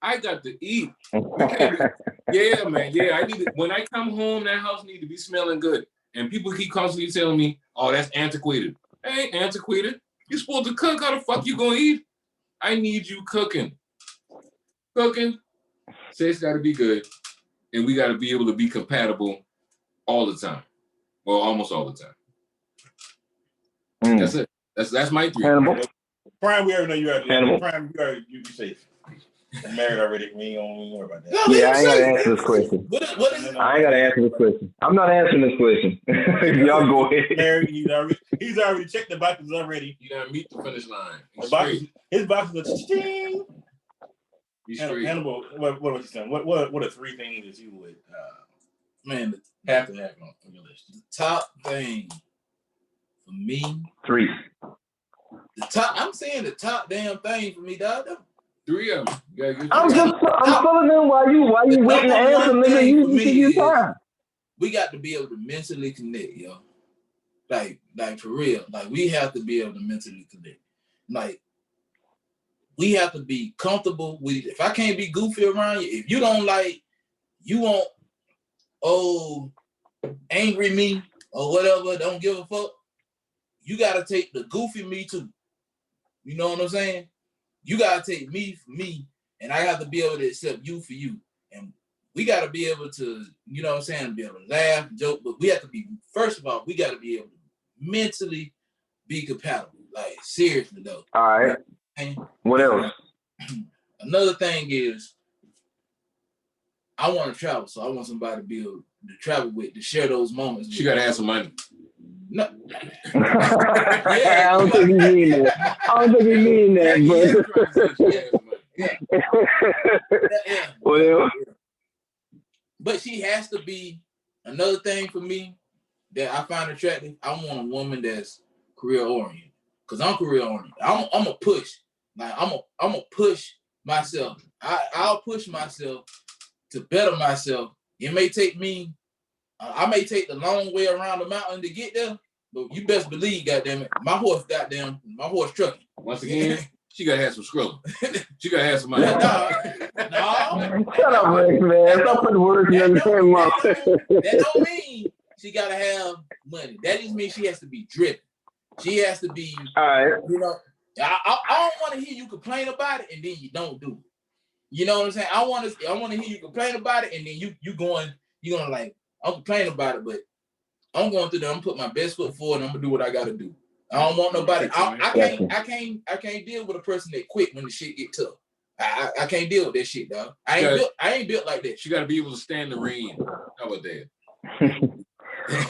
I got to eat. Yeah, man. Yeah, I need to, when I come home, that house need to be smelling good. And people keep constantly telling me, "Oh, that's antiquated." Hey, antiquated. You supposed to cook. How the fuck you gonna eat? I need you cooking. Cooking. Sex got to be good, and we got to be able to be compatible all the time, or almost all the time. That's it. That's my 3. Hannibal. Prime, we already know you already. Hannibal. Prime, you safe. I'm married already. We ain't worry about that. No, Yeah, I ain't gotta answer this question. What is I ain't gotta answer this question. I'm not answering this question. Y'all go ahead. Married, he's already checked the boxes already. You gotta meet the finish line. His boxes are ching. Be straight. Hannibal, what was you saying? What are 3 things that you would have to have on your list? the top thing for me? 3. I'm saying the top damn thing for me, dog. 3 of them. I'm filling in while you waiting to answer, nigga. You take your time. We got to be able to mentally connect, yo. Like for real. Like we have to be able to mentally connect. Like we have to be comfortable with it. If I can't be goofy around you, if you don't like, you won't angry me or whatever, don't give a fuck. You gotta take the goofy me too. You know what I'm saying? You gotta take me for me, and I have to be able to accept you for you. And we gotta be able to, you know what I'm saying, be able to laugh, joke, but we have to be, first of all, we gotta be able to mentally be compatible. Like seriously though. All right. And what else? Another thing is I want to travel, so I want somebody to be able to travel with, to share those moments. She gotta have some money. No. I don't think you mean that. I don't think you mean that, Yeah. Well, but she has to be, another thing for me that I find attractive. I want a woman that's career oriented, because I'm career oriented. I'm a push. Like I'm a push myself. I'll push myself to better myself. It may take me. I may take the long way around the mountain to get there, but you best believe, goddamn it, my horse trucking. Once again, she gotta have some scrubber. She gotta have some money. No. Shut up, Rick, man. Stop putting words in your mouth. That don't mean she gotta have money. That just means she has to be driven. She has to be. All right. You know, I don't want to hear you complain about it and then you don't do it. You know what I'm saying? I want to hear you complain about it and then you're gonna like, I'm complaining about it, but I'm going through there. I'm putting my best foot forward and I'm gonna do what I gotta do. I don't want nobody. I can't deal with a person that quit when the shit get tough. I can't deal with that shit, dog. I ain't built like that. She gotta be able to stand the rain. How about that?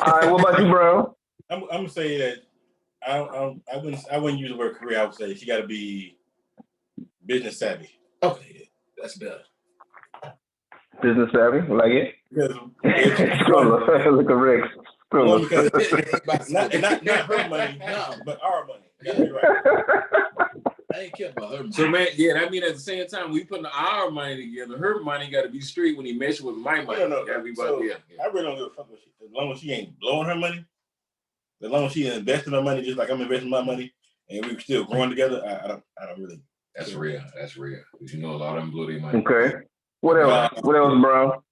All right, what about you, bro? I'm gonna say that I wouldn't use the word career. I would say she gotta be business savvy. Okay, that's better. Business savvy, like it. Because Look at Rick. Not her money, but our money. You gotta be right. I ain't care about her money. So man, yeah, that mean at the same time we putting our money together. Her money got to be straight when he meshes with my money. No. Gotta be So, yeah. I really don't give a fuck with she. As long as she ain't blowing her money, as long as she investing her money just like I'm investing my money, and we still growing together, I don't really. That's real. That's real. Because you know a lot of them blow their money. Okay. What else? What else, bro?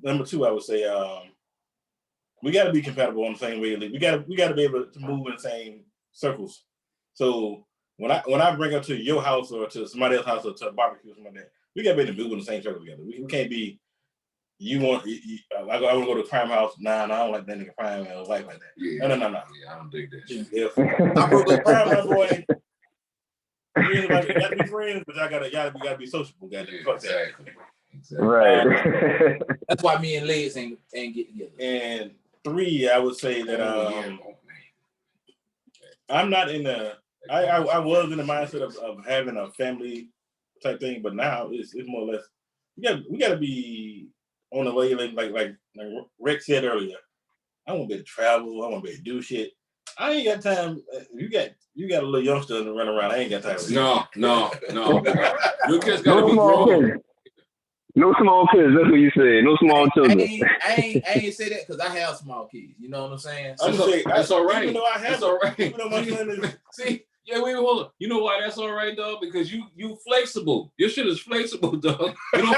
Number two, I would say we got to be compatible on the same wavelength. We got to be able to move in the same circles. So when I bring her to your house or to somebody else's house or to a barbecue or something like that, we gotta be in the mood in the same circle together. We can't be. I want to go to Prime house. Nah, I don't like that nigga Prime and wife like that. Yeah. No. Yeah, I don't dig that shit. If I broke up Prime, my boy. You gotta be friends, but y'all gotta be sociable. Exactly. Right. That's why me and Legs ain't get together. And 3, I would say that I'm not in the. I was in the mindset of having a family type thing, but now it's more or less we gotta be on the way like Rex said earlier. I want to be able to travel. I want to be able to do shit. I ain't got time. You got a little youngster to run around. I ain't got time. No. Your kids gotta be grown. No small kids. That's what you said. No small children. I ain't say that because I have small kids. You know what I'm saying? That's all right. Even though I have, that's all right. Even though my son is. See, yeah, wait, hold on. You know why that's all right, dog? Because you flexible. Your shit is flexible, dog. You don't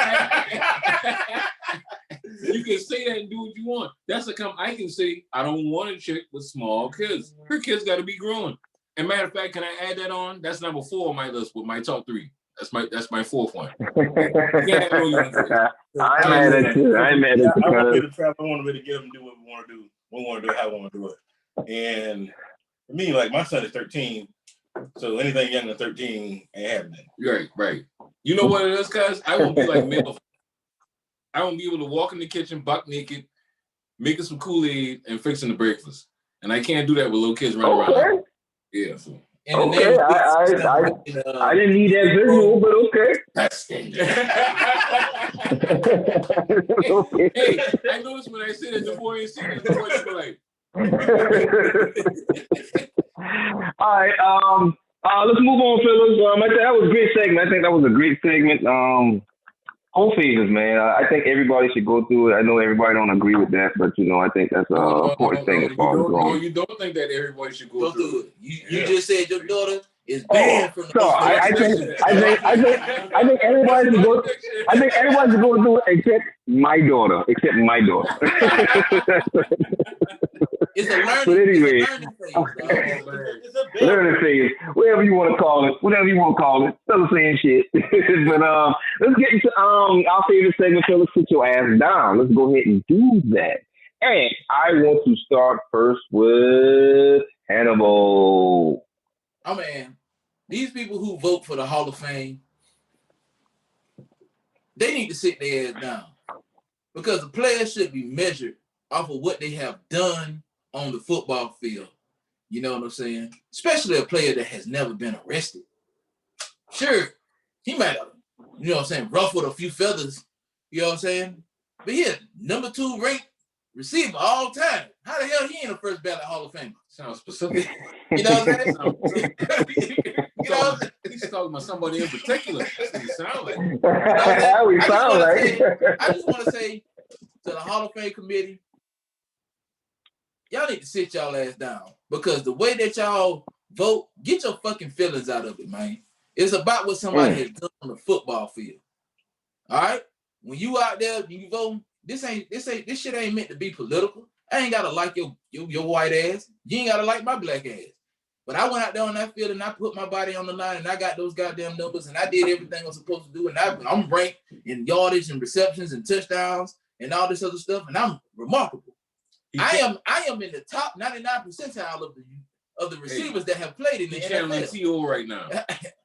you can say that and do what you want. That's I can say I don't want a chick with small kids. Her kids got to be growing. And matter of fact, can I add that on? That's number 4 on my list with my top 3. That's my 4th one. I ain't mad at you. I want to be the trap. I want to be to get them to do what we want to do. We want to do it how we want to do it. And for me, like my son is 13, so anything younger than 13 ain't happening. Right. You know what it is, cuz? I won't be like Milf. I won't be able to walk in the kitchen buck naked, making some Kool-Aid and fixing the breakfast. And I can't do that with little kids running around. Yeah. So. Okay, I didn't need that visual, but okay. That's dangerous. Hey, I noticed when I said it, the boy ain't seen it, the boy just be like. All right, let's move on, fellas. I think that was a great segment. Home phases, man. I think everybody should go through it. I know everybody don't agree with that, but I think that's an important thing as far as growing. You don't think that everybody should go through it. You just said your daughter is banned from the. So I think everybody should go. I think everybody should go through it except my daughter. It's a learning. But anyway, it's a learning phase, whatever you want to call it, still the same shit. But let's get into our favorite segment, fellas. Sit your ass down. Let's go ahead and do that. And I want to start first with Hannibal. Oh man, these people who vote for the Hall of Fame, they need to sit their ass down because the players should be measured off of what they have done on the football field. You know what I'm saying? Especially a player that has never been arrested. Sure, he might have, ruffled a few feathers, you know what I'm saying? But yeah, number 2 ranked receiver all time. How the hell he ain't a first ballot Hall of Famer? Sounds specific. You know what I'm saying? He's talking about somebody in particular. That's what he sound like. I just want to say to the Hall of Fame committee, y'all need to sit y'all ass down because the way that y'all vote, get your fucking feelings out of it, man. It's about what somebody has done on the football field. All right? When you out there, you vote, this shit ain't meant to be political. I ain't gotta like your white ass. You ain't gotta like my black ass. But I went out there on that field and I put my body on the line and I got those goddamn numbers and I did everything I was supposed to do and I'm ranked in yardage and receptions and touchdowns and all this other stuff and I'm remarkable. I am in the top 99 percentile of the receivers that have played in the NFL. Channeling T.O. right now.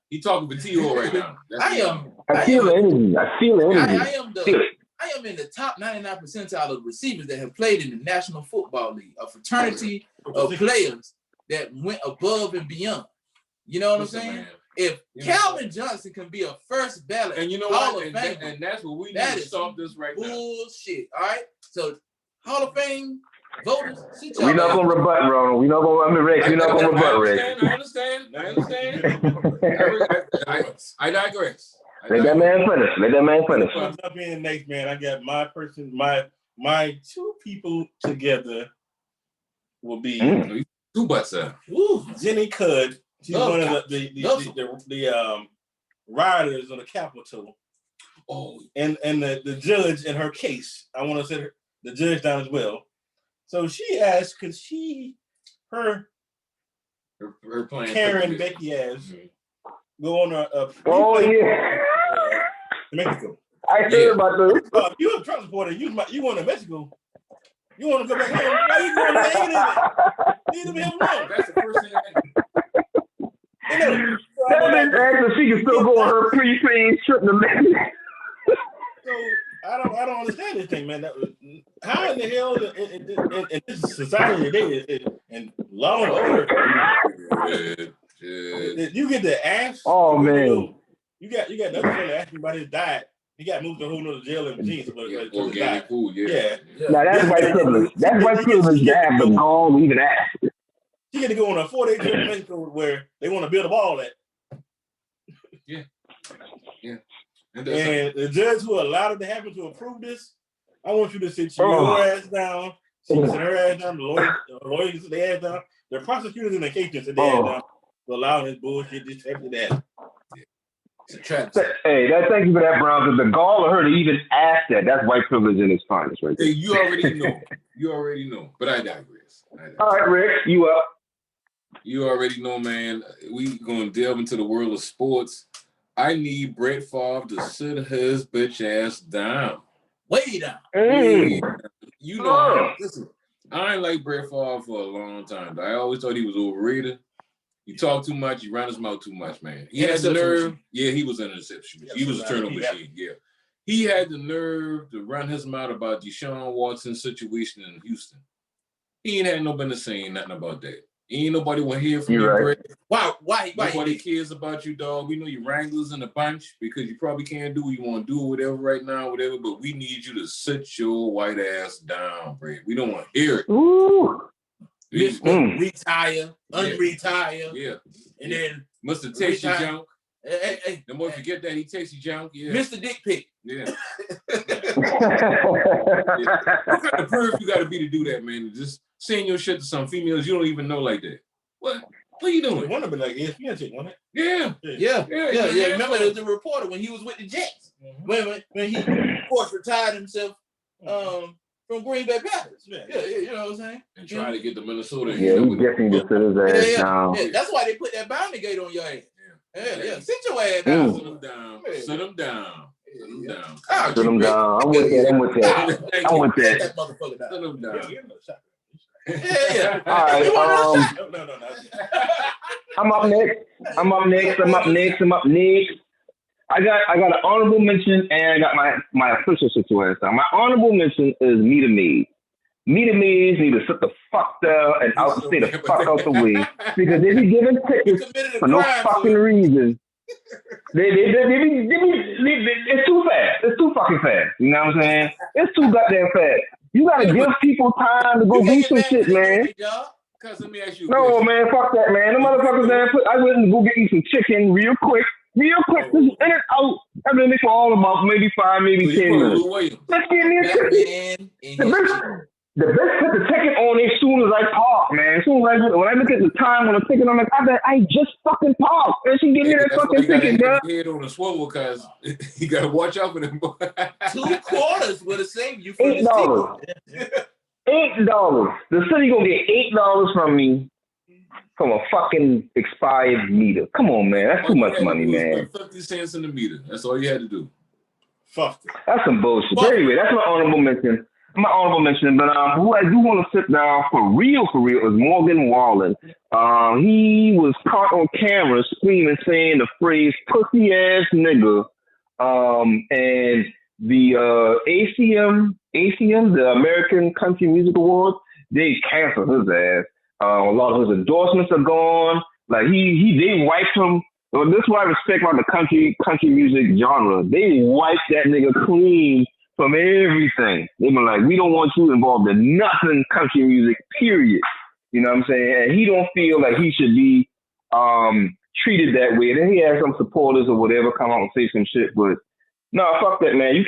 He talking for T.O. right now. I feel the energy. I am in the top 99 percentile of receivers that have played in the National Football League, a fraternity of players that went above and beyond. You know what I'm saying? Man. If Calvin Johnson can be a first ballot and you know Hall what? of Fame, and that's what we need to stop this right now. Bullshit. All right. So Hall of Fame voters, we're not gonna rebut, Ronald. We're not gonna Rex. We're not gonna rebut, Rex. I understand. I digress. Let that man finish. I'm up in next, man. I got my 2 people together will be 2 butts up. Jenny Cudd. She's one of the riders on the Capitol. Oh, and the judge in her case. I want to sit the judge down as well. So she asked, could her Her playing Karen Becky ass go on a Oh yeah. Mexico. I heard about those. You a Trump supporter? You going to Mexico? You want to go back home? Why you going to Leave them alone. That's the first thing I You know, That bitch asked if she can still go on her prepaid trip to Mexico. So I don't understand this thing, man. How in the hell in this society today and law and order, you get to ask? Oh man, you got another fella asking about his diet. He got moved to a whole nother jail in Virginia. organic food, Yeah. now that's white privilege. That's white privilege to have the gall to even ask. She get to go on a 4-day trip to Mexico where they want to build a ball at. Yeah. And the judge who allowed it to happen to approve this, I want you to sit your ass down. She sit her ass down. The lawyers sit their ass down. The prosecutors and the cases sit their ass down for allowing this bullshit, this type of that. It's a trap. Hey, thank you for that, Brown. The gall of her to even ask that's white privilege in its finest, right there. Hey, you already know. But I digress. All right, Rick, you up? You already know, man. We gonna delve into the world of sports. I need Brett Favre to sit his bitch ass down. Way down. You know, listen, I ain't like Brett Favre for a long time. I always thought he was overrated. He talked too much. He ran his mouth too much, man. He had the nerve. Yeah, he was an interception. He was a turnover machine. Yeah. He had the nerve to run his mouth about Deshaun Watson's situation in Houston. He ain't had no business saying nothing about that. Ain't nobody want to hear from you, Brett. Why? Nobody cares about you, dog. We know you wranglers in a bunch because you probably can't do what you want to do or whatever right now, whatever, but we need you to sit your white ass down, Brett. We don't want to hear it. Ooh. Retire, unretire. Yeah. And then Mr. Tasty Junk. Hey. The more you forget that, he Tasty Junk. Yeah. Mr. Dick Pic. Yeah. What kind of perv you got to be to do that, man? Just saying your shit to some females you don't even know like that. What are you doing? One of them like ESPN chick, wasn't it? Yeah. Remember, there was a reporter when he was with the Jets. When he, of course, retired himself from Green Bay Packers. Yeah, you know what I'm saying? And try to get to Minnesota. Yeah, he definitely just sit his ass down. Yeah, that's why they put that bounty gate on your ass. Yeah. Sit your ass down. Sit him down. Sit him down. Sit him down. I'm with that. That motherfucker down. Sit him down. Yeah. All right. No. I'm up next. I got an honorable mention and I got my official situation. My honorable mention is Mita Maid. Mita Maid need to sit the fuck down and stay the fuck out the way because they be giving tickets for no fucking reason. It's too fast. It's too fucking fast. You know what I'm saying? It's too goddamn fast. You gotta give people time to go do some shit, man. No, man, fuck that, man. The motherfuckers, man, I went and go get you some chicken real quick. Just in and out. I've been there for all about maybe 5, maybe 10 minutes. Let's get me a ticket. The best put the ticket on as soon as I park, man. As soon as when I look at the time on the ticket, I'm like, I just fucking parked. And she give me that fucking ticket, bro. Head on a swivel because you gotta watch out for them. 2 quarters would have saved you for $8. $8. The city gonna get $8 from me from a fucking expired meter. Come on, man. That's too much money, man. 50 cents in the meter. That's all you had to do. Fuck it. That's some bullshit. But anyway, that's my honorable mention. But who I do want to sit down for real is Morgan Wallen. He was caught on camera screaming, saying the phrase "pussy ass nigga," and the ACM, the American Country Music Awards, they canceled his ass. A lot of his endorsements are gone. Like they wiped him. Well, this is what I respect about the country music genre. They wiped that nigga clean from everything. They were like, we don't want you involved in nothing country music, period. You know what I'm saying? And he don't feel like he should be treated that way. Then he has some supporters or whatever come out and say some shit, but no, fuck that, man. You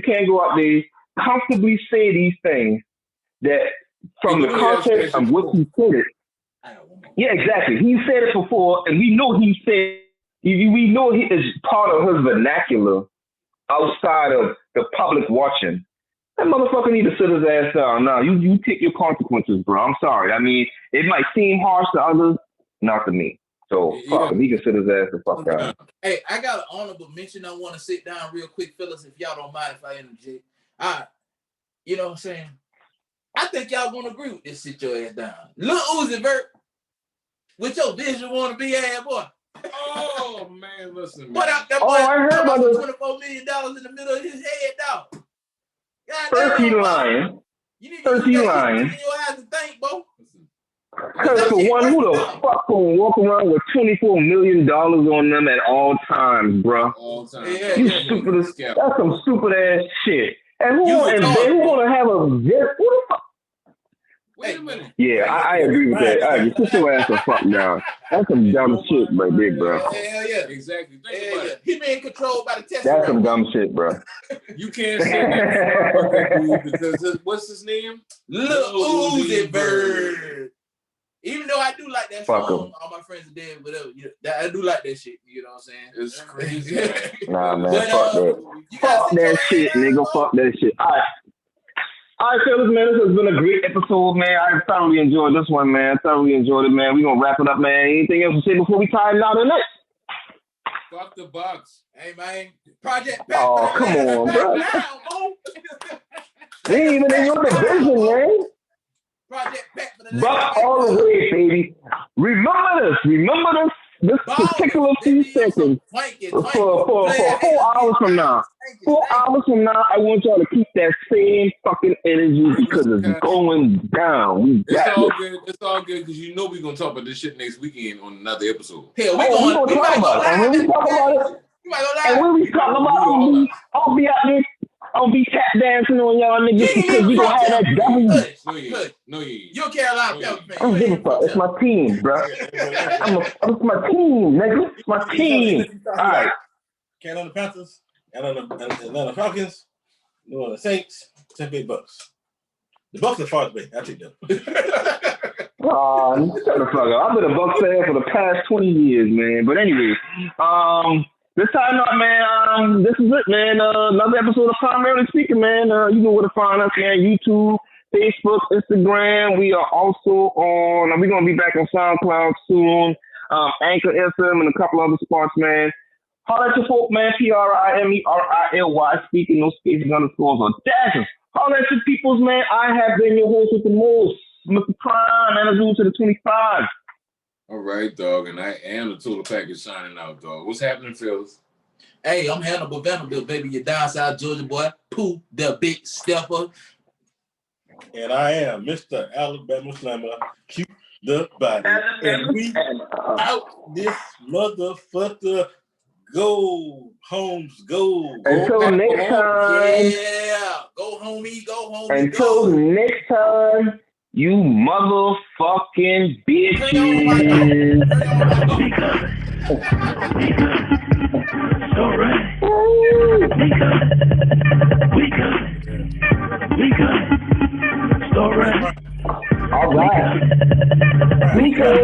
can't go out there comfortably say these things that from the context of what he said it. Yeah, exactly. He said it before, and we know he said. We know he is part of his vernacular outside of the public watching. That motherfucker need to sit his ass down. No, you take your consequences, bro. I'm sorry. I mean, it might seem harsh to others, not to me. So fuck him. He can sit his ass the fuck down. Hey, I got an honorable mention. I want to sit down real quick, fellas, if y'all don't mind if I interject. You know what I'm saying? I think y'all gonna agree with this. Sit your ass down. Lil Uzi Vert, with your vision want to be ass boy. Oh man, listen. Man. What up, that boy? I heard about this. $24 million in the middle of his head, dog. First he lying. You need First to he use that lying. shit in your eyes and think, bro. Cause for one, who the fuck gonna walk around with $24 million on them at all times, bruh? All time. Yeah, You yeah. stupid as that's some stupid ass shit. And who You and retarded, then who bro. gonna have a who the fuck? Wait a minute. Yeah, I agree with that. I just sit your ass the fuck down. That's some dumb shit right there, bro. Hell yeah. Exactly. Think Hell about yeah. it. He being controlled by the test. That's some dumb shit, bro. You can't say that because what's his name? Lil Uzi Vert. Even though I do like that Fuck song, him. all my friends are dead, whatever. I do like that shit. You know what I'm saying? It's crazy. Nah, man, But, fuck that. you Fuck gotta sit your that ass shit, down, nigga. bro. Fuck that shit. All right, fellas, man. This has been a great episode, man. I thoroughly enjoyed this one, man. Thoroughly enjoyed it, man. We gonna wrap it up, man. Anything else to say before we tie it out tonight? Fuck the box. Hey, man. Project Pat. Oh, come on, bro. Down, bro. We ain't even in your division, man. Project Pat for the Buck all the way, baby. Remember this particular few seconds for 4 hours from now. 4 hours from now, I want y'all to keep that same fucking energy because it's going down. We It's got all it. good. It's all good because you know we're gonna talk about this shit next weekend on another episode. Hell, we Oh, we going gonna talk about it. And when we talk about it, You might go and live. when we talk about it, I'll be out there. I'll be tap dancing on y'all niggas because we gonna have that W. No, you ain't. No, you ain't. You're a Carolina Pelican fan. I don't give a fuck. It's my team, bro. It's my team, nigga. It's my team. All right. Carolina Panthers, Atlanta Falcons, New Orleans Saints, Tampa Bay Bucks. The Bucks are far away. I take them. Shut the fuck up. I've been a Bucks fan for the past 20 years, man. But anyway, this time up, man. This is it, man. Another episode of Primarily Speaking, man. You know where to find us, man. YouTube, Facebook, Instagram. We are also on. We're gonna be back on SoundCloud soon. Anchor FM and a couple other spots, man. Holla at your folk, man. PRIMERILY. Speaking, no spaces, underscores, or dashes. Holla at your peoples, man. I have been your host with the most, Mr. Prime, and a zoo to the 25. All right, dog, and I am the total package signing out, dog. What's happening, fellas? Hey, I'm Hannibal Vanderbilt, baby. Your down south Georgia boy. Pooh, the big stepper. And I am Mr. Alabama Slammer, Q the body. And we out this motherfucker. Go, Holmes, go. Until next time. Yeah. Go homie, go homie. Until go. next time, you motherfucking bitches. All right. We good. All right. All right. We good.